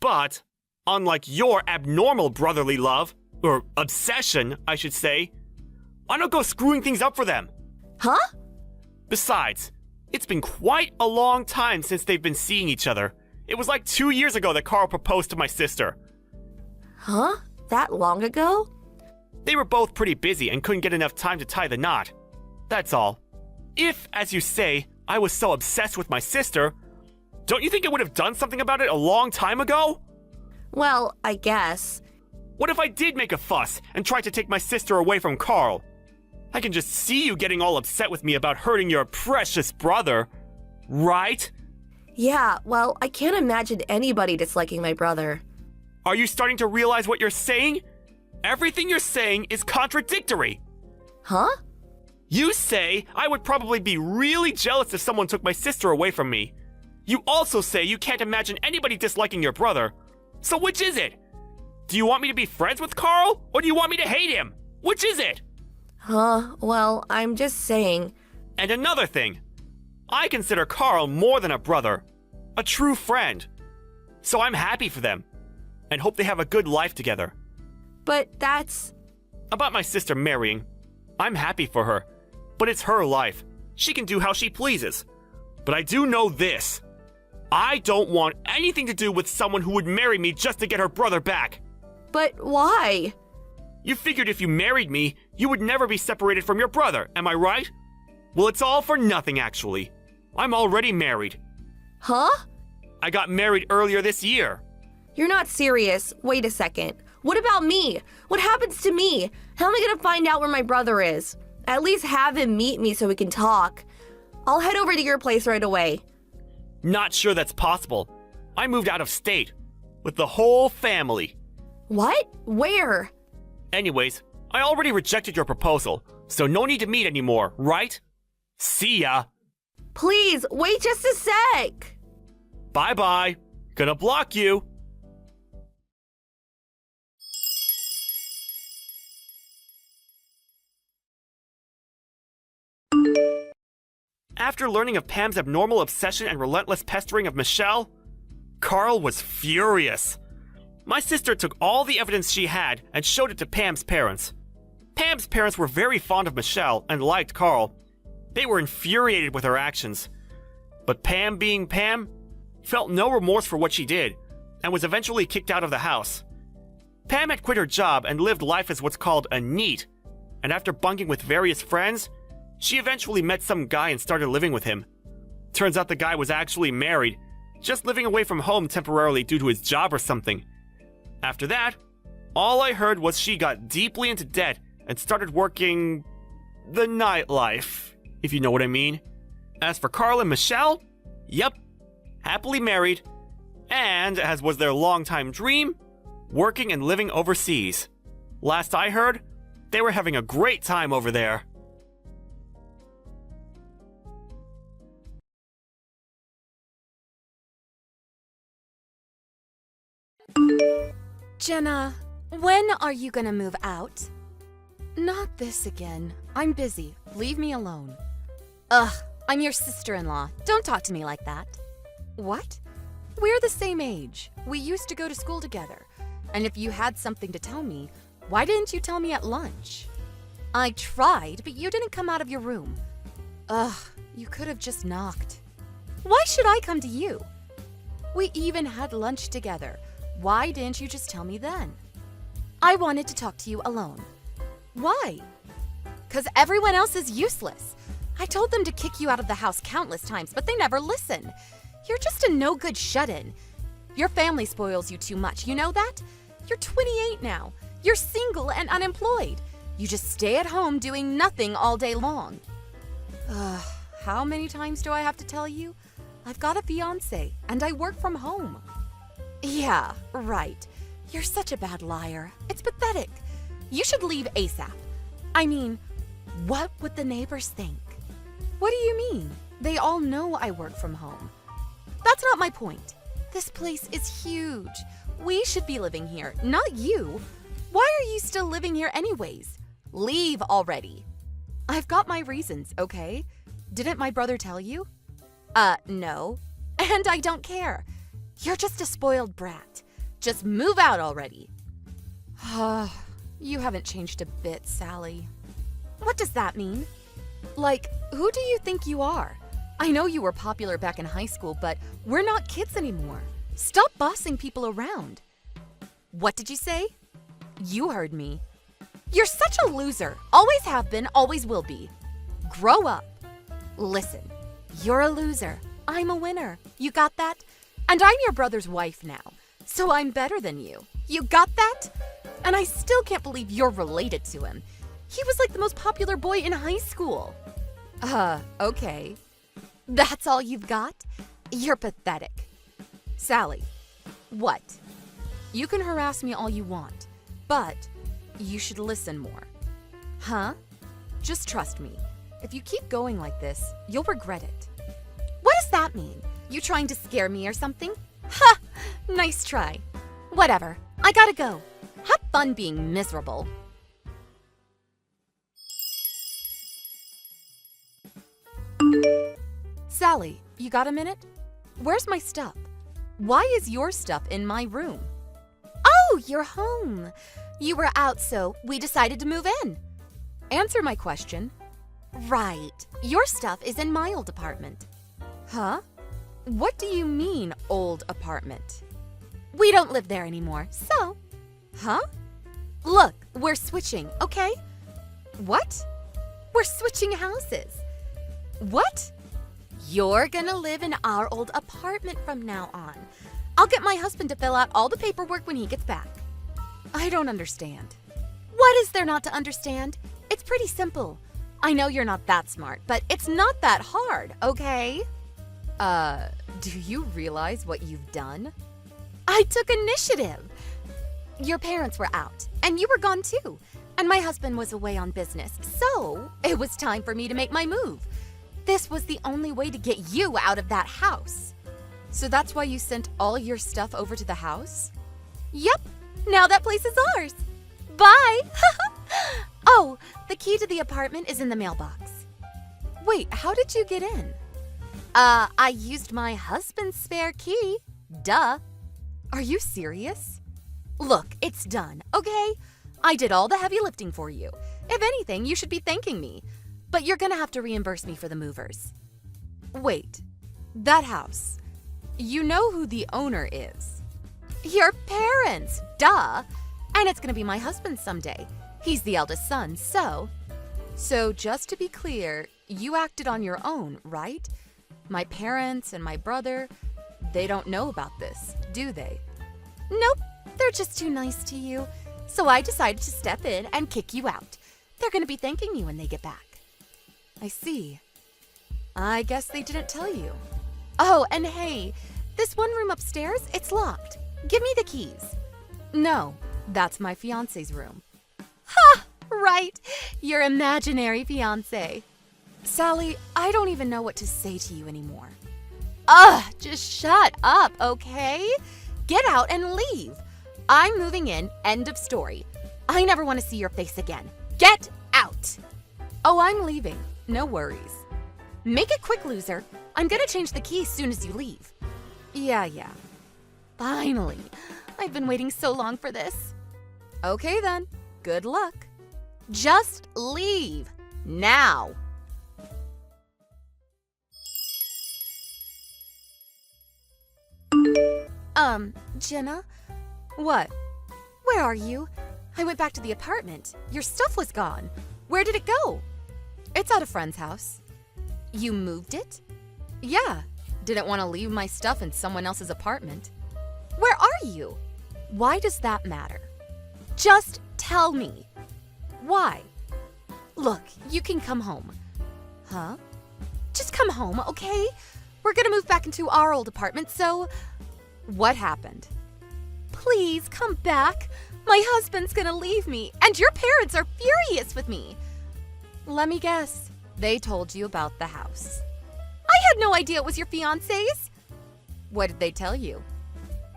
Speaker 3: But, unlike your abnormal brotherly love, or obsession, I should say, I don't go screwing things up for them.
Speaker 4: Huh?
Speaker 3: Besides, it's been quite a long time since they've been seeing each other. It was like 2 years ago that Carl proposed to my sister.
Speaker 4: Huh? That long ago?
Speaker 3: They were both pretty busy and couldn't get enough time to tie the knot. That's all. If, as you say, I was so obsessed with my sister, don't you think I would have done something about it a long time ago?
Speaker 4: Well, I guess.
Speaker 3: What if I did make a fuss and tried to take my sister away from Carl? I can just see you getting all upset with me about hurting your precious brother, right?
Speaker 4: Yeah, well, I can't imagine anybody disliking my brother.
Speaker 3: Are you starting to realize what you're saying? Everything you're saying is contradictory.
Speaker 4: Huh?
Speaker 3: You say I would probably be really jealous if someone took my sister away from me. You also say you can't imagine anybody disliking your brother. So which is it? Do you want me to be friends with Carl, or do you want me to hate him? Which is it?
Speaker 4: Well, I'm just saying.
Speaker 3: And another thing. I consider Carl more than a brother. A true friend. So I'm happy for them. And hope they have a good life together.
Speaker 4: But that's...
Speaker 3: About my sister marrying. I'm happy for her. But it's her life. She can do how she pleases. But I do know this. I don't want anything to do with someone who would marry me just to get her brother back.
Speaker 4: But why?
Speaker 3: You figured if you married me, you would never be separated from your brother, am I right? Well, it's all for nothing, actually. I'm already married.
Speaker 4: Huh?
Speaker 3: I got married earlier this year.
Speaker 4: You're not serious. Wait a second. What about me? What happens to me? How am I gonna find out where my brother is? At least have him meet me so we can talk. I'll head over to your place right away.
Speaker 3: Not sure that's possible. I moved out of state. With the whole family.
Speaker 4: What? Where?
Speaker 3: Anyways, I already rejected your proposal, so no need to meet anymore, right? See ya.
Speaker 4: Please, wait just a sec.
Speaker 3: Bye-bye. Gonna block you. After learning of Pam's abnormal obsession and relentless pestering of Michelle, Carl was furious. My sister took all the evidence she had and showed it to Pam's parents. Pam's parents were very fond of Michelle and liked Carl. They were infuriated with her actions. But Pam, being Pam, felt no remorse for what she did and was eventually kicked out of the house. Pam had quit her job and lived life as what's called a NEET, and after bunking with various friends, she eventually met some guy and started living with him. Turns out the guy was actually married, just living away from home temporarily due to his job or something. After that, all I heard was she got deeply into debt and started working the nightlife, if you know what I mean. As for Carl and Michelle, yep, happily married, and as was their longtime dream, working and living overseas. Last I heard, they were having a great time over there.
Speaker 1: Jenna, when are you gonna move out? Not this again. I'm busy. Leave me alone. Ugh, I'm your sister-in-law. Don't talk to me like that. What? We're the same age. We used to go to school together. And if you had something to tell me, why didn't you tell me at lunch? I tried, but you didn't come out of your room. Ugh, you could have just knocked. Why should I come to you? We even had lunch together. Why didn't you just tell me then? I wanted to talk to you alone. Why? 'Cause everyone else is useless. I told them to kick you out of the house countless times, but they never listen. You're just a no-good shut-in. Your family spoils you too much, you know that? You're 28 now. You're single and unemployed. You just stay at home doing nothing all day long. How many times do I have to tell you? I've got a fiancé, and I work from home. Yeah, right. You're such a bad liar. It's pathetic. You should leave ASAP. I mean, what would the neighbors think? What do you mean? They all know I work from home. That's not my point. This place is huge. We should be living here, not you. Why are you still living here anyways? Leave already. I've got my reasons, okay? Didn't my brother tell you? No. And I don't care. You're just a spoiled brat. Just move out already. You haven't changed a bit, Sally. What does that mean? Like, who do you think you are? I know you were popular back in high school, but we're not kids anymore. Stop bossing people around. What did you say? You heard me. You're such a loser. Always have been, always will be. Grow up. Listen, you're a loser. I'm a winner. You got that? And I'm your brother's wife now, so I'm better than you. You got that? And I still can't believe you're related to him. He was like the most popular boy in high school. Okay. That's all you've got? You're pathetic. Sally, what? You can harass me all you want, but you should listen more. Huh? Just trust me. If you keep going like this, you'll regret it. What does that mean? You trying to scare me or something? Ha! Nice try. Whatever. I gotta go. Have fun being miserable. Sally, you got a minute? Where's my stuff? Why is your stuff in my room? Oh, you're home. You were out, so we decided to move in. Answer my question. Right. Your stuff is in my old apartment. Huh? What do you mean, old apartment? We don't live there anymore, so... Huh? Look, we're switching, okay? What? We're switching houses. What? You're gonna live in our old apartment from now on. I'll get my husband to fill out all the paperwork when he gets back. I don't understand. What is there not to understand? It's pretty simple. I know you're not that smart, but it's not that hard, okay? Do you realize what you've done? I took initiative. Your parents were out, and you were gone too, and my husband was away on business, so it was time for me to make my move. This was the only way to get you out of that house. So that's why you sent all your stuff over to the house? Yep, now that place is ours. Bye! Oh, the key to the apartment is in the mailbox. Wait, how did you get in? I used my husband's spare key. Duh. Are you serious? Look, it's done, okay? I did all the heavy lifting for you. If anything, you should be thanking me. But you're gonna have to reimburse me for the movers. Wait, that house. You know who the owner is? Your parents, duh. And it's gonna be my husband someday. He's the eldest son, so... So just to be clear, you acted on your own, right? My parents and my brother, they don't know about this, do they? Nope, they're just too nice to you. So I decided to step in and kick you out. They're gonna be thanking you when they get back. I see. I guess they didn't tell you. Oh, and hey, this one room upstairs, it's locked. Give me the keys. No, that's my fiancé's room. Ha! Right, your imaginary fiancé. Sally, I don't even know what to say to you anymore. Ugh, just shut up, okay? Get out and leave. I'm moving in, end of story. I never want to see your face again. Get out! Oh, I'm leaving. No worries. Make it quick, loser. I'm gonna change the key as soon as you leave. Yeah. Finally. I've been waiting so long for this. Okay then. Good luck. Just leave. Now. Jenna? What? Where are you? I went back to the apartment. Your stuff was gone. Where did it go? It's at a friend's house. You moved it? Yeah. Didn't want to leave my stuff in someone else's apartment. Where are you? Why does that matter? Just tell me. Why? Look, you can come home. Huh? Just come home, okay? We're gonna move back into our old apartment, so what happened? Please come back. My husband's gonna leave me, and your parents are furious with me. Let me guess. They told you about the house. I had no idea it was your fiancé's. What did they tell you?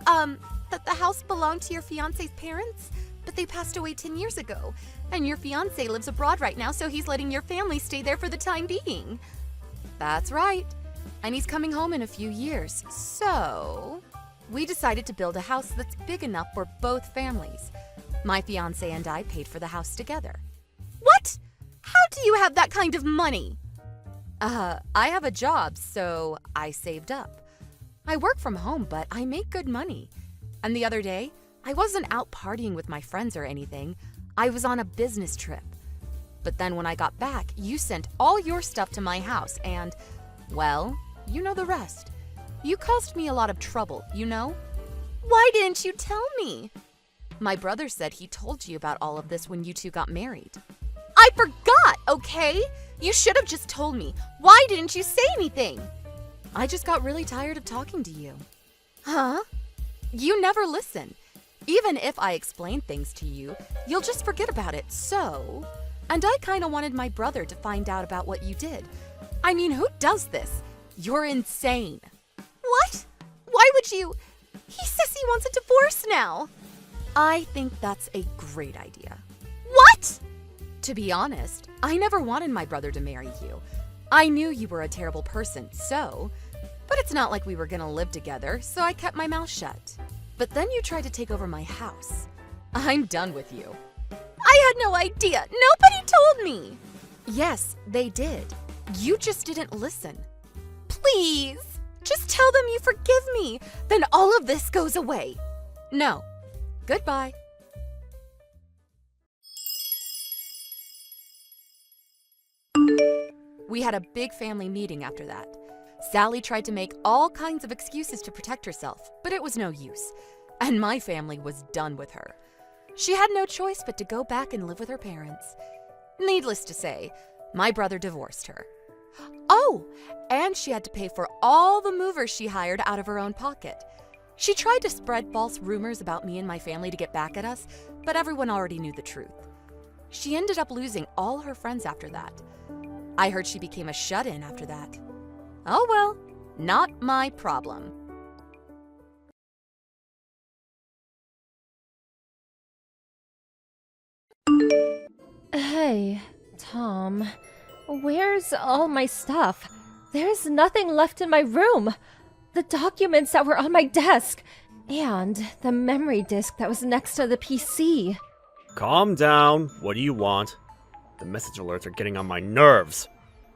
Speaker 1: That the house belonged to your fiancé's parents, but they passed away 10 years ago. And your fiancé lives abroad right now, so he's letting your family stay there for the time being. That's right. And he's coming home in a few years. So, we decided to build a house that's big enough for both families. My fiancé and I paid for the house together. What? How do you have that kind of money? I have a job, so I saved up. I work from home, but I make good money. And the other day, I wasn't out partying with my friends or anything. I was on a business trip. But then when I got back, you sent all your stuff to my house and, well, you know the rest. You caused me a lot of trouble, you know? Why didn't you tell me? My brother said he told you about all of this when you two got married. I forgot, okay? You should have just told me. Why didn't you say anything? I just got really tired of talking to you. Huh? You never listen. Even if I explain things to you, you'll just forget about it, so... And I kinda wanted my brother to find out about what you did. I mean, who does this? You're insane. What? Why would you... He says he wants a divorce now. I think that's a great idea. What? To be honest, I never wanted my brother to marry you. I knew you were a terrible person, so... But it's not like we were gonna live together, so I kept my mouth shut. But then you tried to take over my house. I'm done with you. I had no idea. Nobody told me. Yes, they did. You just didn't listen. Please, just tell them you forgive me. Then all of this goes away. No. Goodbye. We had a big family meeting after that. Sally tried to make all kinds of excuses to protect herself, but it was no use. And my family was done with her. She had no choice but to go back and live with her parents. Needless to say, my brother divorced her. Oh, and she had to pay for all the movers she hired out of her own pocket. She tried to spread false rumors about me and my family to get back at us, but everyone already knew the truth. She ended up losing all her friends after that. I heard she became a shut-in after that. Oh well, not my problem.
Speaker 5: Hey, Tom, where's all my stuff? There's nothing left in my room. The documents that were on my desk, and the memory disk that was next to the PC.
Speaker 3: Calm down. What do you want? The message alerts are getting on my nerves.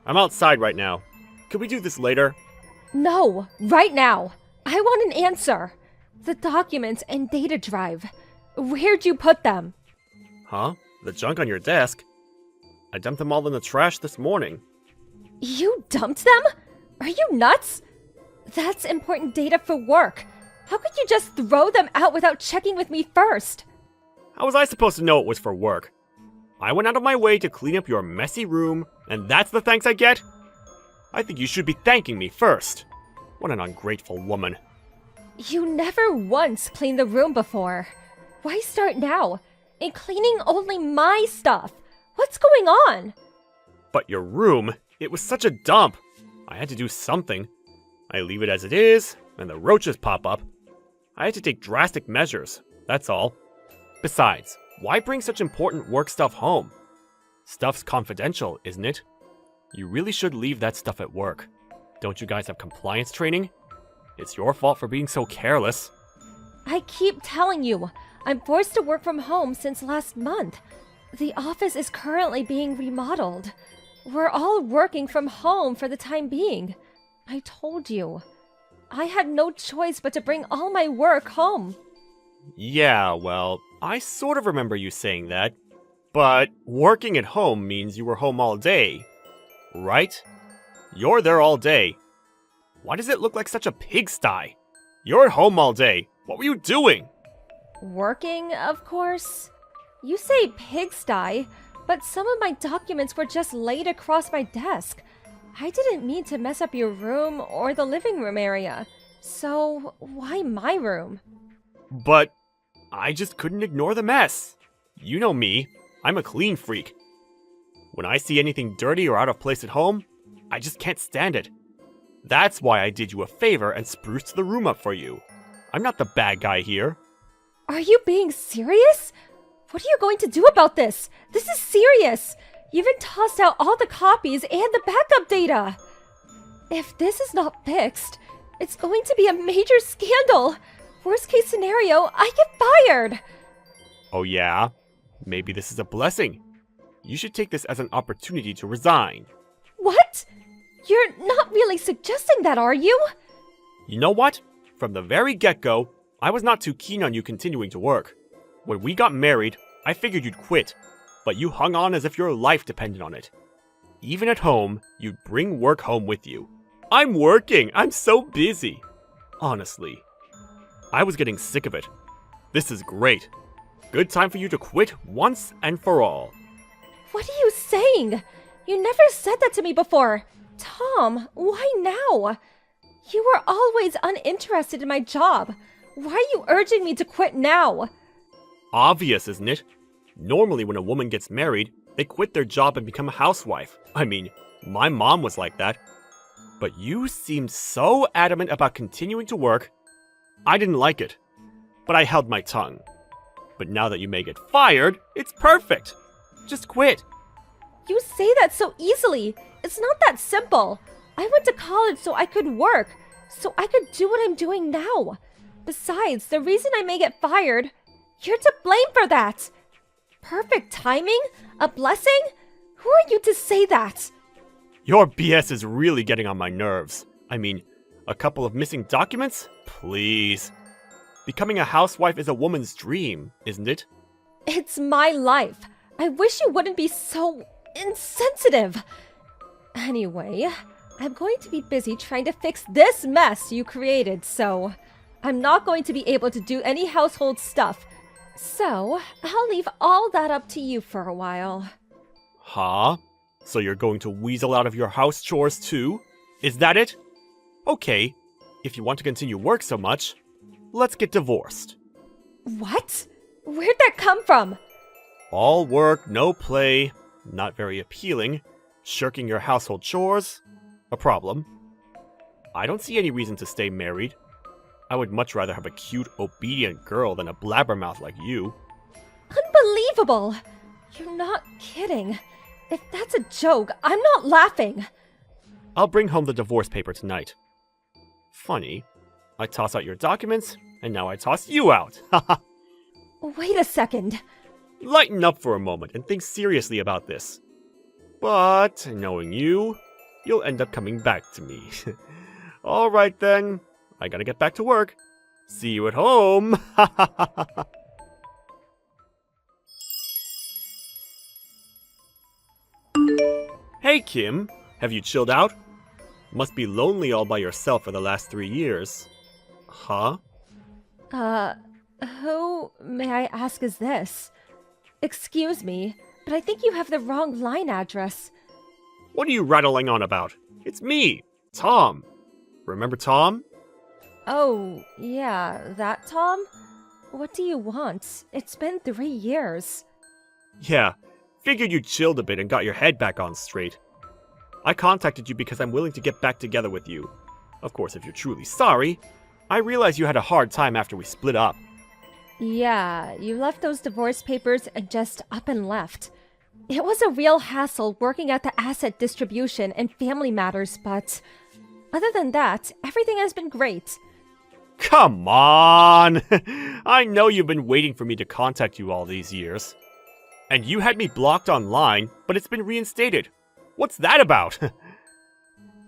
Speaker 3: I'm outside right now. Could we do this later?
Speaker 5: No, right now. I want an answer. The documents and data drive. Where'd you put them?
Speaker 3: Huh? The junk on your desk? I dumped them all in the trash this morning.
Speaker 5: You dumped them? Are you nuts? That's important data for work. How could you just throw them out without checking with me first?
Speaker 3: How was I supposed to know it was for work? I went out of my way to clean up your messy room, and that's the thanks I get? I think you should be thanking me first. What an ungrateful woman.
Speaker 5: You never once cleaned the room before. Why start now? And cleaning only my stuff. What's going on?
Speaker 3: But your room, it was such a dump. I had to do something. I leave it as it is, and the roaches pop up. I had to take drastic measures, that's all. Besides, why bring such important work stuff home? Stuff's confidential, isn't it? You really should leave that stuff at work. Don't you guys have compliance training? It's your fault for being so careless.
Speaker 5: I keep telling you, I'm forced to work from home since last month. The office is currently being remodeled. We're all working from home for the time being. I told you. I had no choice but to bring all my work home.
Speaker 3: Yeah, well, I sort of remember you saying that. But working at home means you were home all day, right? You're there all day. Why does it look like such a pigsty? You're at home all day. What were you doing?
Speaker 5: Working, of course. You say pigsty, but some of my documents were just laid across my desk. I didn't mean to mess up your room or the living room area. So, why my room?
Speaker 3: But I just couldn't ignore the mess. You know me, I'm a clean freak. When I see anything dirty or out of place at home, I just can't stand it. That's why I did you a favor and spruced the room up for you. I'm not the bad guy here.
Speaker 5: Are you being serious? What are you going to do about this? This is serious. You even tossed out all the copies and the backup data. If this is not fixed, it's going to be a major scandal. Worst case scenario, I get fired.
Speaker 3: Oh yeah? Maybe this is a blessing. You should take this as an opportunity to resign.
Speaker 5: What? You're not really suggesting that, are you?
Speaker 3: You know what? From the very get-go, I was not too keen on you continuing to work. When we got married, I figured you'd quit, but you hung on as if your life depended on it. Even at home, you'd bring work home with you. I'm working! I'm so busy! Honestly, I was getting sick of it. This is great. Good time for you to quit once and for all.
Speaker 5: What are you saying? You never said that to me before. Tom, why now? You were always uninterested in my job. Why are you urging me to quit now?
Speaker 3: Obvious, isn't it? Normally when a woman gets married, they quit their job and become a housewife. I mean, my mom was like that. But you seemed so adamant about continuing to work. I didn't like it, but I held my tongue. But now that you may get fired, it's perfect. Just quit.
Speaker 5: You say that so easily. It's not that simple. I went to college so I could work, so I could do what I'm doing now. Besides, the reason I may get fired, you're to blame for that. Perfect timing? A blessing? Who are you to say that?
Speaker 3: Your BS is really getting on my nerves. I mean, a couple of missing documents? Please. Becoming a housewife is a woman's dream, isn't it?
Speaker 5: It's my life. I wish you wouldn't be so insensitive. Anyway, I'm going to be busy trying to fix this mess you created, so I'm not going to be able to do any household stuff. So, I'll leave all that up to you for a while.
Speaker 3: Huh? So you're going to weasel out of your house chores too? Is that it? Okay, if you want to continue work so much, let's get divorced.
Speaker 5: What? Where'd that come from?
Speaker 3: All work, no play, not very appealing. Shirking your household chores? A problem. I don't see any reason to stay married. I would much rather have a cute, obedient girl than a blabbermouth like you.
Speaker 5: Unbelievable! You're not kidding. If that's a joke, I'm not laughing.
Speaker 3: I'll bring home the divorce paper tonight. Funny. I toss out your documents, and now I toss you out. Haha.
Speaker 5: Wait a second.
Speaker 3: Lighten up for a moment and think seriously about this. But, knowing you, you'll end up coming back to me. Alright then, I gotta get back to work. See you at home! Hey Kim, have you chilled out? Must be lonely all by yourself for the last 3 years. Huh?
Speaker 5: Who, may I ask, is this? Excuse me, but I think you have the wrong line address.
Speaker 3: What are you rattling on about? It's me, Tom. Remember Tom?
Speaker 5: Oh, yeah, that Tom? What do you want? It's been 3 years.
Speaker 3: Yeah, figured you chilled a bit and got your head back on straight. I contacted you because I'm willing to get back together with you. Of course, if you're truly sorry. I realize you had a hard time after we split up.
Speaker 5: Yeah, you left those divorce papers and just up and left. It was a real hassle working at the asset distribution and family matters, but other than that, everything has been great.
Speaker 3: Come on! I know you've been waiting for me to contact you all these years. And you had me blocked online, but it's been reinstated. What's that about?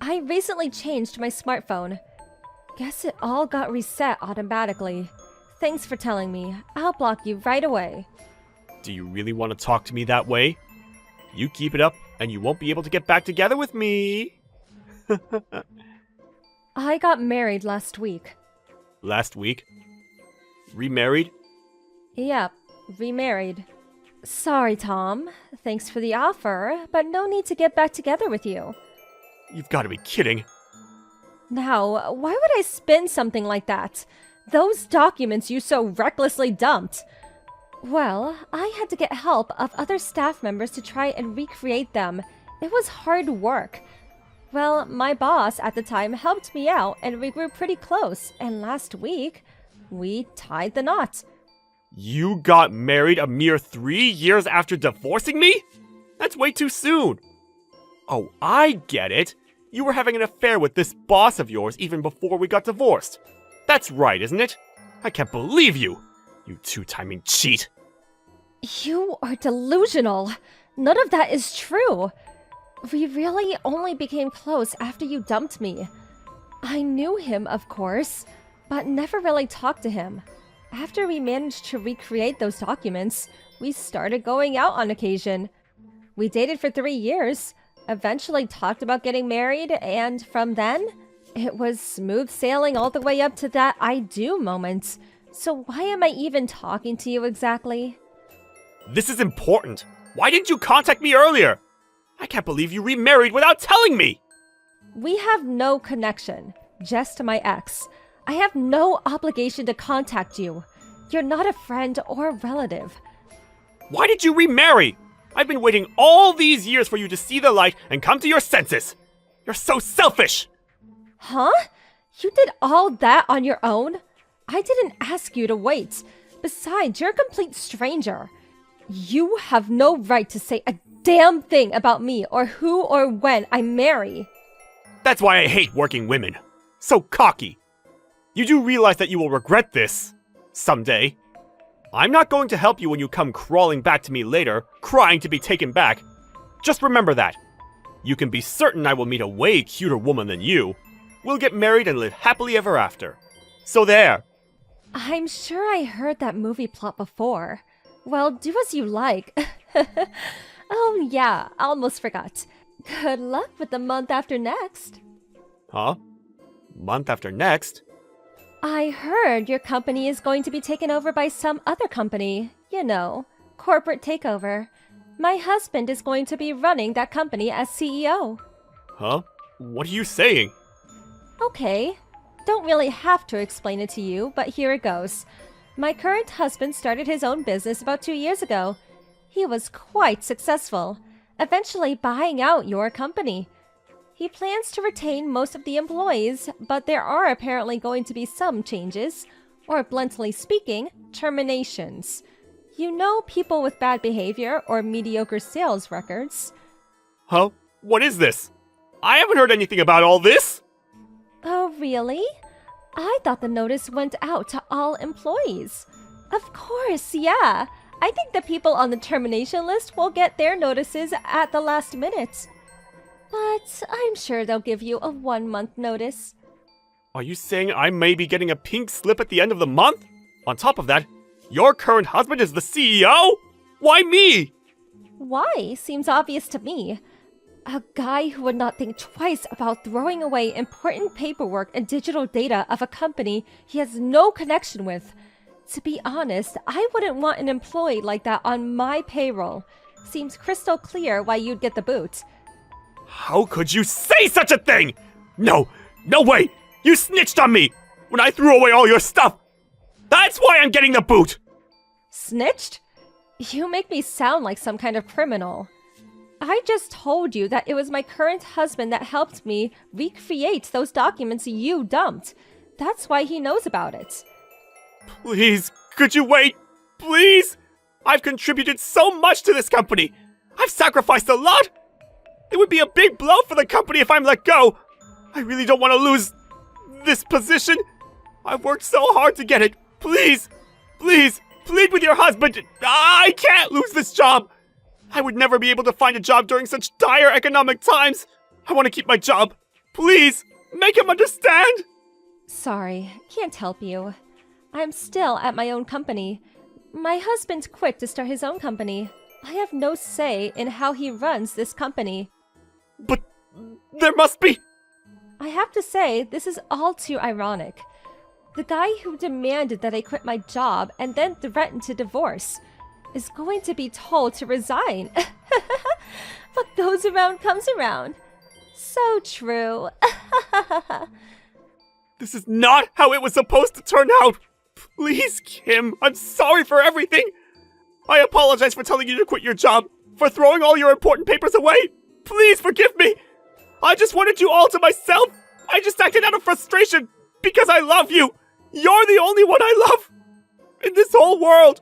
Speaker 5: I recently changed my smartphone. Guess it all got reset automatically. Thanks for telling me. I'll block you right away.
Speaker 3: Do you really want to talk to me that way? You keep it up, and you won't be able to get back together with me.
Speaker 5: I got married last week.
Speaker 3: Last week? Remarried?
Speaker 5: Yep, remarried. Sorry, Tom. Thanks for the offer, but no need to get back together with you.
Speaker 3: You've got to be kidding.
Speaker 5: Now, why would I spin something like that? Those documents you so recklessly dumped. Well, I had to get help of other staff members to try and recreate them. It was hard work. Well, my boss at the time helped me out and we grew pretty close, and last week, we tied the knot.
Speaker 3: You got married a mere 3 years after divorcing me? That's way too soon. Oh, I get it. You were having an affair with this boss of yours even before we got divorced. That's right, isn't it? I can't believe you. You two-timing cheat.
Speaker 5: You are delusional. None of that is true. We really only became close after you dumped me. I knew him, of course, but never really talked to him. After we managed to recreate those documents, we started going out on occasion. We dated for 3 years, eventually talked about getting married, and from then, it was smooth sailing all the way up to that I do moment. So why am I even talking to you exactly?
Speaker 3: This is important. Why didn't you contact me earlier? I can't believe you remarried without telling me!
Speaker 5: We have no connection, just my ex. I have no obligation to contact you. You're not a friend or relative.
Speaker 3: Why did you remarry? I've been waiting all these years for you to see the light and come to your senses. You're so selfish!
Speaker 5: Huh? You did all that on your own? I didn't ask you to wait. Besides, you're a complete stranger. You have no right to say a damn thing about me or who or when I marry.
Speaker 3: That's why I hate working women. So cocky. You do realize that you will regret this someday. I'm not going to help you when you come crawling back to me later, crying to be taken back. Just remember that. You can be certain I will meet a way cuter woman than you. We'll get married and live happily ever after. So there.
Speaker 5: I'm sure I heard that movie plot before. Well, do as you like. Oh yeah, almost forgot. Good luck with the month after next.
Speaker 3: Huh? Month after next?
Speaker 5: I heard your company is going to be taken over by some other company. You know, corporate takeover. My husband is going to be running that company as CEO.
Speaker 3: Huh? What are you saying?
Speaker 5: Okay, don't really have to explain it to you, but here it goes. My current husband started his own business about 2 years ago. He was quite successful, eventually buying out your company. He plans to retain most of the employees, but there are apparently going to be some changes, or bluntly speaking, terminations. You know, people with bad behavior or mediocre sales records.
Speaker 3: Huh? What is this? I haven't heard anything about all this!
Speaker 5: Oh, really? I thought the notice went out to all employees. Of course, yeah. I think the people on the termination list will get their notices at the last minute. But I'm sure they'll give you a 1-month notice.
Speaker 3: Are you saying I may be getting a pink slip at the end of the month? On top of that, your current husband is the CEO? Why me?
Speaker 5: Why? Seems obvious to me. A guy who would not think twice about throwing away important paperwork and digital data of a company he has no connection with. To be honest, I wouldn't want an employee like that on my payroll. Seems crystal clear why you'd get the boot.
Speaker 3: How could you say such a thing? No way! You snitched on me when I threw away all your stuff! That's why I'm getting the boot!
Speaker 5: Snitched? You make me sound like some kind of criminal. I just told you that it was my current husband that helped me recreate those documents you dumped. That's why he knows about it.
Speaker 3: Please, could you wait? Please? I've contributed so much to this company. I've sacrificed a lot. It would be a big blow for the company if I'm let go. I really don't want to lose this position. I've worked so hard to get it. Please, plead with your husband. I can't lose this job. I would never be able to find a job during such dire economic times. I want to keep my job. Please, make him understand.
Speaker 5: Sorry, can't help you. I'm still at my own company. My husband quit to start his own company. I have no say in how he runs this company.
Speaker 3: But there must be...
Speaker 5: I have to say, this is all too ironic. The guy who demanded that I quit my job and then threatened to divorce is going to be told to resign. What goes around comes around. So true.
Speaker 3: This is not how it was supposed to turn out. Please, Kim, I'm sorry for everything. I apologize for telling you to quit your job, for throwing all your important papers away. Please forgive me. I just wanted you all to myself. I just acted out of frustration because I love you. You're the only one I love in this whole world.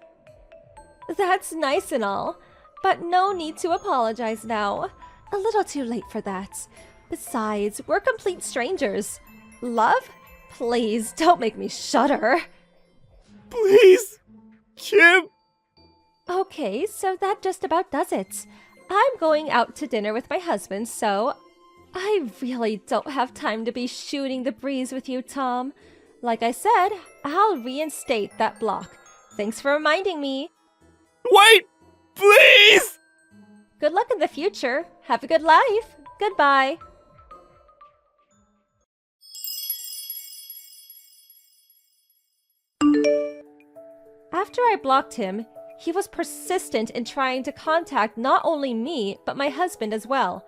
Speaker 5: That's nice and all, but no need to apologize now. A little too late for that. Besides, we're complete strangers. Love? Please, don't make me shudder.
Speaker 3: Please, Kim.
Speaker 5: Okay, so that just about does it. I'm going out to dinner with my husband, so I really don't have time to be shooting the breeze with you, Tom. Like I said, I'll reinstate that block. Thanks for reminding me.
Speaker 3: Wait, please!
Speaker 5: Good luck in the future. Have a good life. Goodbye. After I blocked him, he was persistent in trying to contact not only me, but my husband as well.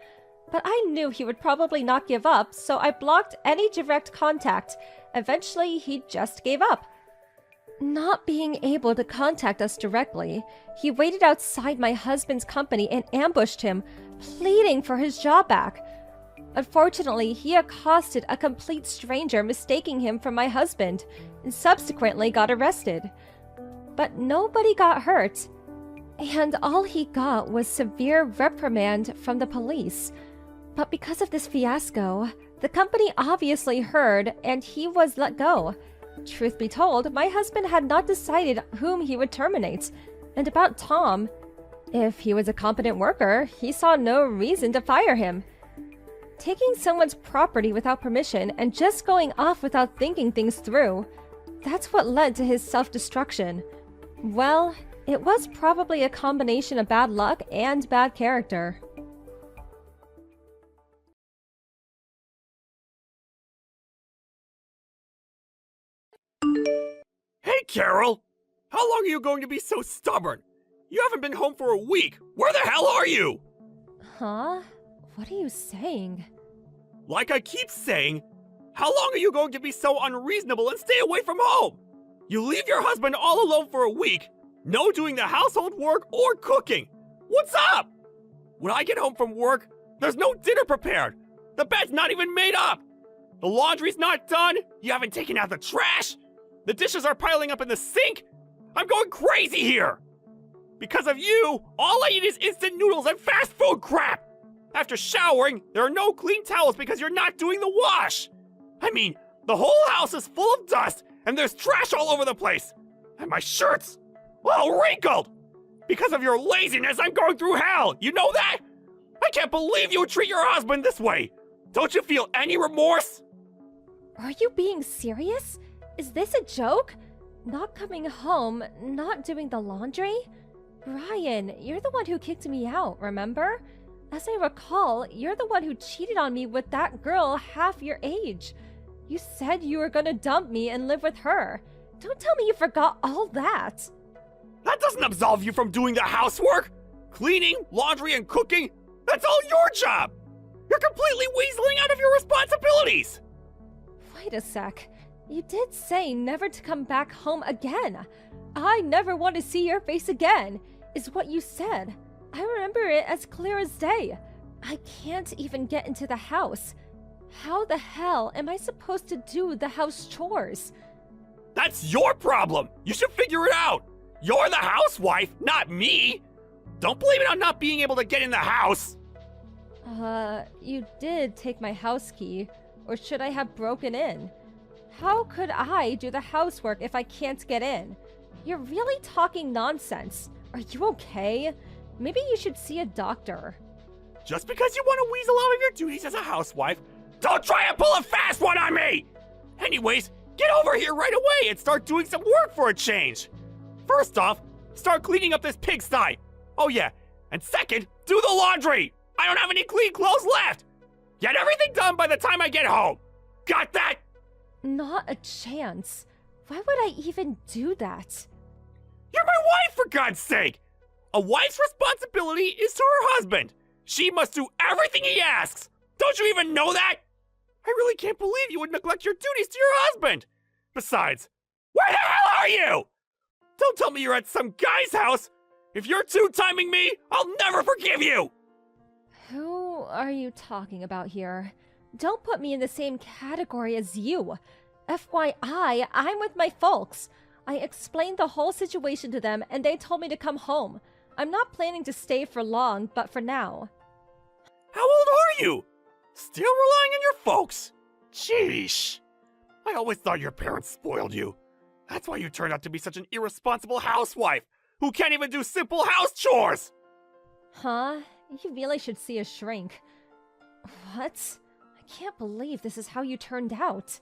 Speaker 5: But I knew he would probably not give up, so I blocked any direct contact. Eventually, he just gave up. Not being able to contact us directly, he waited outside my husband's company and ambushed him, pleading for his job back. Unfortunately, he accosted a complete stranger, mistaking him for my husband, and subsequently got arrested. But nobody got hurt, and all he got was severe reprimand from the police. But because of this fiasco, the company obviously heard, and he was let go. Truth be told, my husband had not decided whom he would terminate. And about Tom, if he was a competent worker, he saw no reason to fire him. Taking someone's property without permission and just going off without thinking things through, that's what led to his self-destruction. Well, it was probably a combination of bad luck and bad character.
Speaker 3: Hey, Carol! How long are you going to be so stubborn? You haven't been home for a week. Where the hell are you?
Speaker 5: Huh? What are you saying?
Speaker 3: Like I keep saying, how long are you going to be so unreasonable and stay away from home? You leave your husband all alone for a week, no doing the household work or cooking. What's up? When I get home from work, there's no dinner prepared. The bed's not even made up. The laundry's not done. You haven't taken out the trash. The dishes are piling up in the sink. I'm going crazy here. Because of you, all I eat is instant noodles and fast food crap. After showering, there are no clean towels because you're not doing the wash. I mean, the whole house is full of dust and there's trash all over the place. And my shirt's all wrinkled. Because of your laziness, I'm going through hell. You know that? I can't believe you would treat your husband this way. Don't you feel any remorse?
Speaker 5: Are you being serious? Is this a joke? Not coming home, not doing the laundry? Ryan, you're the one who kicked me out, remember? As I recall, you're the one who cheated on me with that girl half your age. You said you were gonna dump me and live with her. Don't tell me you forgot all that.
Speaker 3: That doesn't absolve you from doing the housework. Cleaning, laundry, and cooking, that's all your job. You're completely weaseling out of your responsibilities.
Speaker 5: Wait a sec. You did say never to come back home again. I never want to see your face again, is what you said. I remember it as clear as day. I can't even get into the house. How the hell am I supposed to do the house chores?
Speaker 3: That's your problem. You should figure it out. You're the housewife, not me. Don't blame it on not being able to get in the house.
Speaker 5: You did take my house key, or should I have broken in? How could I do the housework if I can't get in? You're really talking nonsense. Are you okay? Maybe you should see a doctor.
Speaker 3: Just because you want to weasel out of your duties as a housewife, don't try and pull a fast one on me! Anyways, get over here right away and start doing some work for a change. First off, start cleaning up this pigsty. Oh yeah, and second, do the laundry. I don't have any clean clothes left. Get everything done by the time I get home. Got that?
Speaker 5: Not a chance. Why would I even do that?
Speaker 3: You're my wife, for God's sake! A wife's responsibility is to her husband. She must do everything he asks. Don't you even know that? I really can't believe you would neglect your duties to your husband. Besides, where the hell are you? Don't tell me you're at some guy's house. If you're two-timing me, I'll never forgive you.
Speaker 5: Who are you talking about here? Don't put me in the same category as you. FYI, I'm with my folks. I explained the whole situation to them and they told me to come home. I'm not planning to stay for long, but for now.
Speaker 3: How old are you? Still relying on your folks? Sheesh. I always thought your parents spoiled you. That's why you turned out to be such an irresponsible housewife who can't even do simple house chores.
Speaker 5: Huh? You really should see a shrink. What? I can't believe this is how you turned out.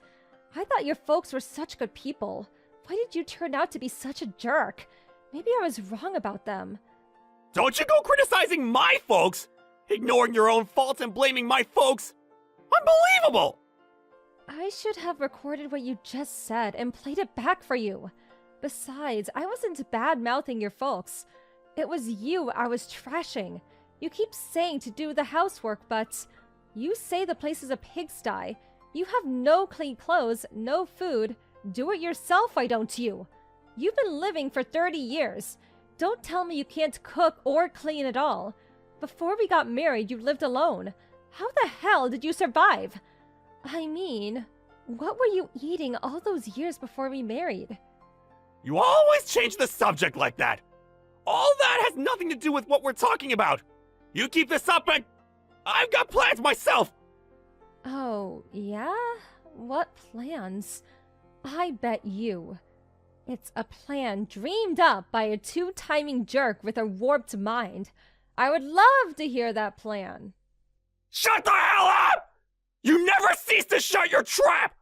Speaker 5: I thought your folks were such good people. Why did you turn out to be such a jerk? Maybe I was wrong about them.
Speaker 3: Don't you go criticizing my folks! Ignoring your own faults and blaming my folks! Unbelievable!
Speaker 5: I should have recorded what you just said and played it back for you. Besides, I wasn't bad-mouthing your folks. It was you I was trashing. You keep saying to do the housework, but you say the place is a pigsty. You have no clean clothes, no food. Do it yourself, why don't you? You've been living for 30 years. Don't tell me you can't cook or clean at all. Before we got married, you lived alone. How the hell did you survive? I mean, what were you eating all those years before we married?
Speaker 3: You always change the subject like that. All that has nothing to do with what we're talking about. You keep this up and I've got plans myself.
Speaker 5: Oh, yeah? What plans? I bet you. It's a plan dreamed up by a two-timing jerk with a warped mind. I would love to hear that plan.
Speaker 3: Shut the hell up! You never cease to shut your trap!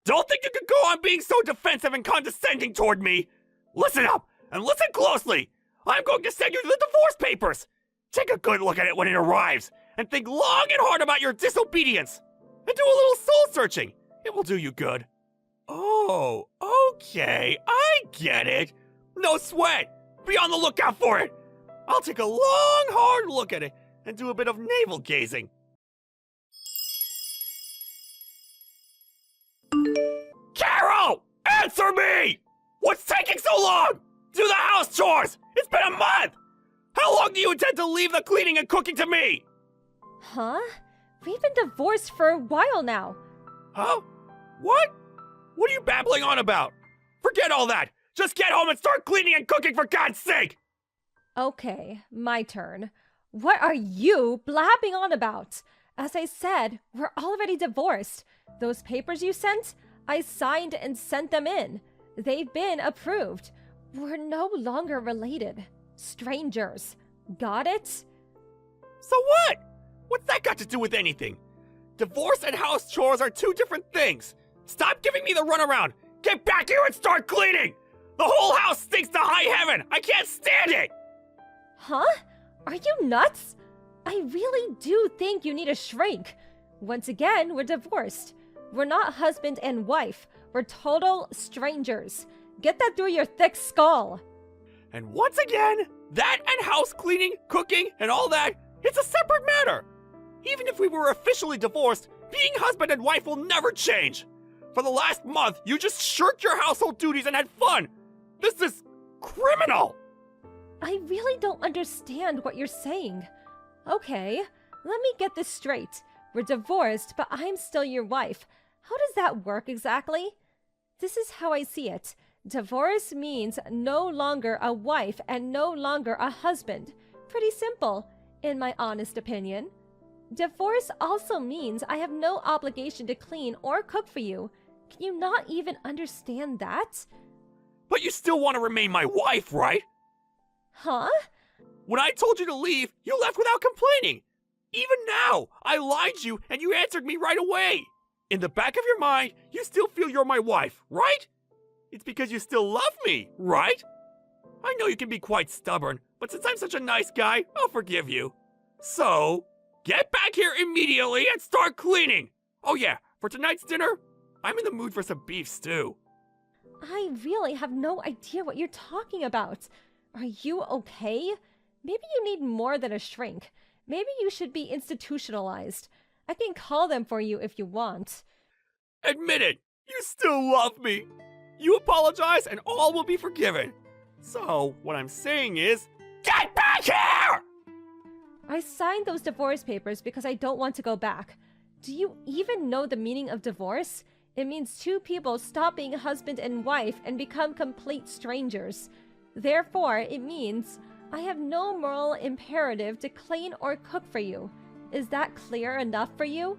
Speaker 3: Don't think you can go on being so defensive and condescending toward me! Listen up, and listen closely! I'm going to send you the divorce papers! Take a good look at it when it arrives, and think long and hard about your disobedience! And do a little soul-searching! It will do you good. Oh, okay, I get it! No sweat! Be on the lookout for it! I'll take a long, hard look at it, and do a bit of navel-gazing. Carol! Answer me! What's taking so long? Do the house chores! It's been a month! How long do you intend to leave the cleaning and cooking to me?
Speaker 5: Huh? We've been divorced for a while now.
Speaker 3: Huh? What? What are you babbling on about? Forget all that! Just get home and start cleaning and cooking for God's sake!
Speaker 5: Okay, my turn. What are you blabbing on about? As I said, we're already divorced. Those papers you sent, I signed and sent them in. They've been approved. We're no longer related. Strangers. Got it?
Speaker 3: So what? What's that got to do with anything? Divorce and house chores are two different things. Stop giving me the runaround. Get back here and start cleaning. The whole house stinks to high heaven. I can't stand it.
Speaker 5: Huh? Are you nuts? I really do think you need a shrink. Once again, we're divorced. We're not husband and wife. We're total strangers. Get that through your thick skull.
Speaker 3: And once again, that and house cleaning, cooking, and all that, it's a separate matter. Even if we were officially divorced, being husband and wife will never change. For the last month, you just shirked your household duties and had fun. This is criminal.
Speaker 5: I really don't understand what you're saying. Okay, let me get this straight. We're divorced, but I'm still your wife. How does that work exactly? This is how I see it. Divorce means no longer a wife and no longer a husband. Pretty simple, in my honest opinion. Divorce also means I have no obligation to clean or cook for you. Can you not even understand that?
Speaker 3: But you still want to remain my wife, right?
Speaker 5: Huh?
Speaker 3: When I told you to leave, you left without complaining. Even now, I lied to you and you answered me right away. In the back of your mind, you still feel you're my wife, right? It's because you still love me, right? I know you can be quite stubborn, but since I'm such a nice guy, I'll forgive you. So, get back here immediately and start cleaning. Oh yeah, for tonight's dinner, I'm in the mood for some beef stew.
Speaker 5: I really have no idea what you're talking about. Are you okay? Maybe you need more than a shrink. Maybe you should be institutionalized. I can call them for you if you want.
Speaker 3: Admit it! You still love me! You apologize and all will be forgiven. So, what I'm saying is, get back here!
Speaker 5: I signed those divorce papers because I don't want to go back. Do you even know the meaning of divorce? It means two people stop being husband and wife and become complete strangers. Therefore, it means I have no moral imperative to clean or cook for you. Is that clear enough for you?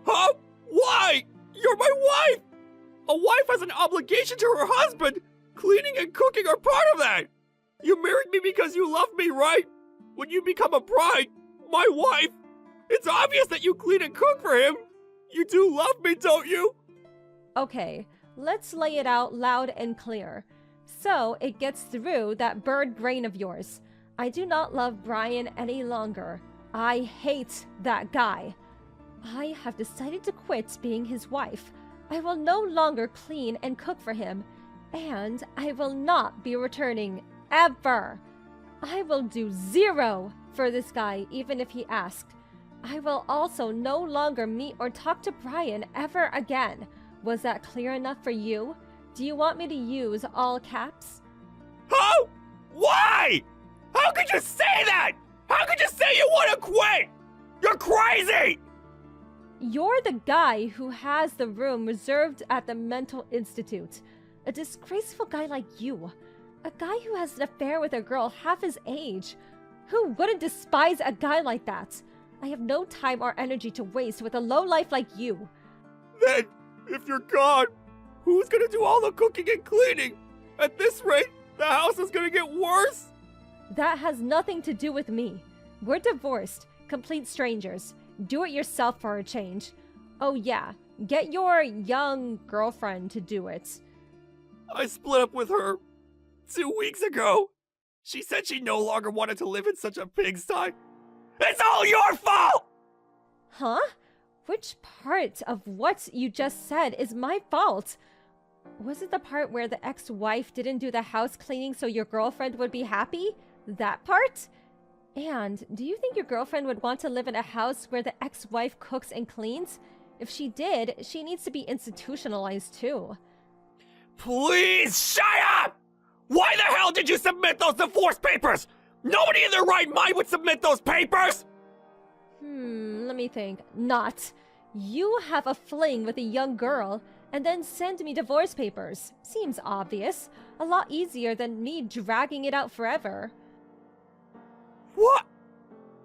Speaker 3: Huh? Why? You're my wife! A wife has an obligation to her husband! Cleaning and cooking are part of that! You married me because you love me, right? When you become a bride, my wife, it's obvious that you clean and cook for him! You do love me, don't you?
Speaker 5: Okay, let's lay it out loud and clear. So it gets through that bird brain of yours. I do not love Brian any longer. I hate that guy. I have decided to quit being his wife. I will no longer clean and cook for him, and I will not be returning ever. I will do 0 for this guy even if he asked. I will also no longer meet or talk to Brian ever again. Was that clear enough for you? Do you want me to use all caps?
Speaker 3: Huh? Why? How could you say that? How could you say you want to quit? You're crazy!
Speaker 5: You're the guy who has the room reserved at the mental institute. A disgraceful guy like you. A guy who has an affair with a girl half his age. Who wouldn't despise a guy like that? I have no time or energy to waste with a lowlife like you.
Speaker 3: Then, if you're gone, who's gonna do all the cooking and cleaning? At this rate, the house is gonna get worse!
Speaker 5: That has nothing to do with me. We're divorced, complete strangers. Do it yourself for a change. Oh yeah, get your young girlfriend to do it.
Speaker 3: I split up with her 2 weeks ago. She said she no longer wanted to live in such a pigsty. It's all your fault!
Speaker 5: Huh? Which part of what you just said is my fault? Was it the part where the ex-wife didn't do the house cleaning so your girlfriend would be happy? That part? And do you think your girlfriend would want to live in a house where the ex-wife cooks and cleans? If she did, she needs to be institutionalized too.
Speaker 3: Please shut up! Why the hell did you submit those divorce papers? Nobody in their right mind would submit those papers!
Speaker 5: Let me think. Not. You have a fling with a young girl and then send me divorce papers. Seems obvious. A lot easier than me dragging it out forever.
Speaker 3: What?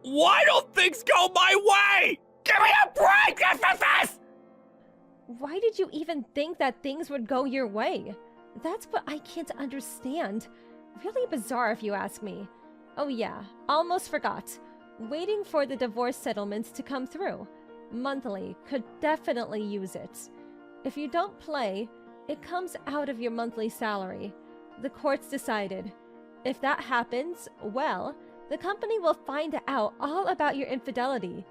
Speaker 3: Why don't things go my way? Give me a break after this!
Speaker 5: Why did you even think that things would go your way? That's what I can't understand. Really bizarre if you ask me. Oh yeah, almost forgot. Waiting for the divorce settlements to come through. Monthly, could definitely use it. If you don't play, it comes out of your monthly salary. The courts decided. If that happens, well, the company will find out all about your infidelity.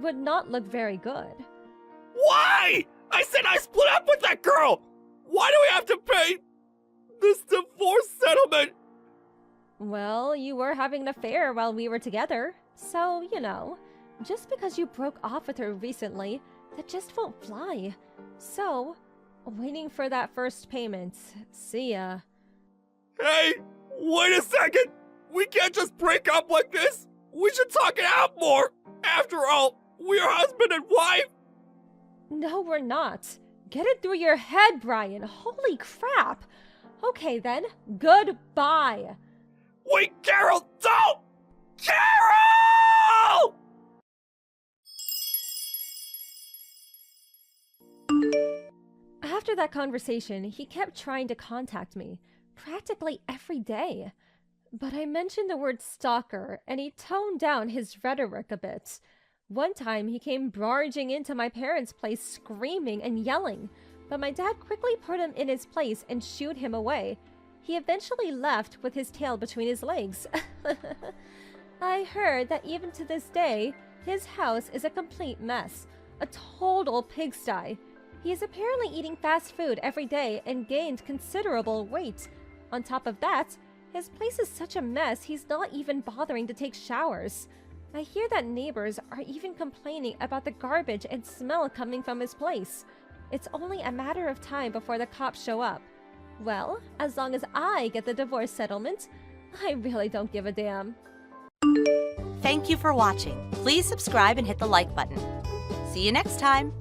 Speaker 5: Would not look very good.
Speaker 3: Why? I said I split up with that girl! Why do we have to pay this divorce settlement?
Speaker 5: Well, you were having an affair while we were together. So, you know, just because you broke off with her recently, that just won't fly. So, waiting for that first payment. See ya.
Speaker 3: Hey, wait a second! We can't just break up like this! We should talk it out more! After all, we're husband and wife!
Speaker 5: No, we're not. Get it through your head, Brian. Holy crap. Okay then, goodbye.
Speaker 3: Wait, Carol, don't! Carol!
Speaker 5: After that conversation, he kept trying to contact me, practically every day. But I mentioned the word stalker, and he toned down his rhetoric a bit. One time, he came barging into my parents' place screaming and yelling, but my dad quickly put him in his place and shooed him away. He eventually left with his tail between his legs. I heard that even to this day, his house is a complete mess, a total pigsty. He is apparently eating fast food every day and gained considerable weight. On top of that, his place is such a mess he's not even bothering to take showers. I hear that neighbors are even complaining about the garbage and smell coming from his place. It's only a matter of time before the cops show up. Well, as long as I get the divorce settlement, I really don't give a damn.
Speaker 6: Thank you for watching. Please subscribe and hit the like button. See you next time.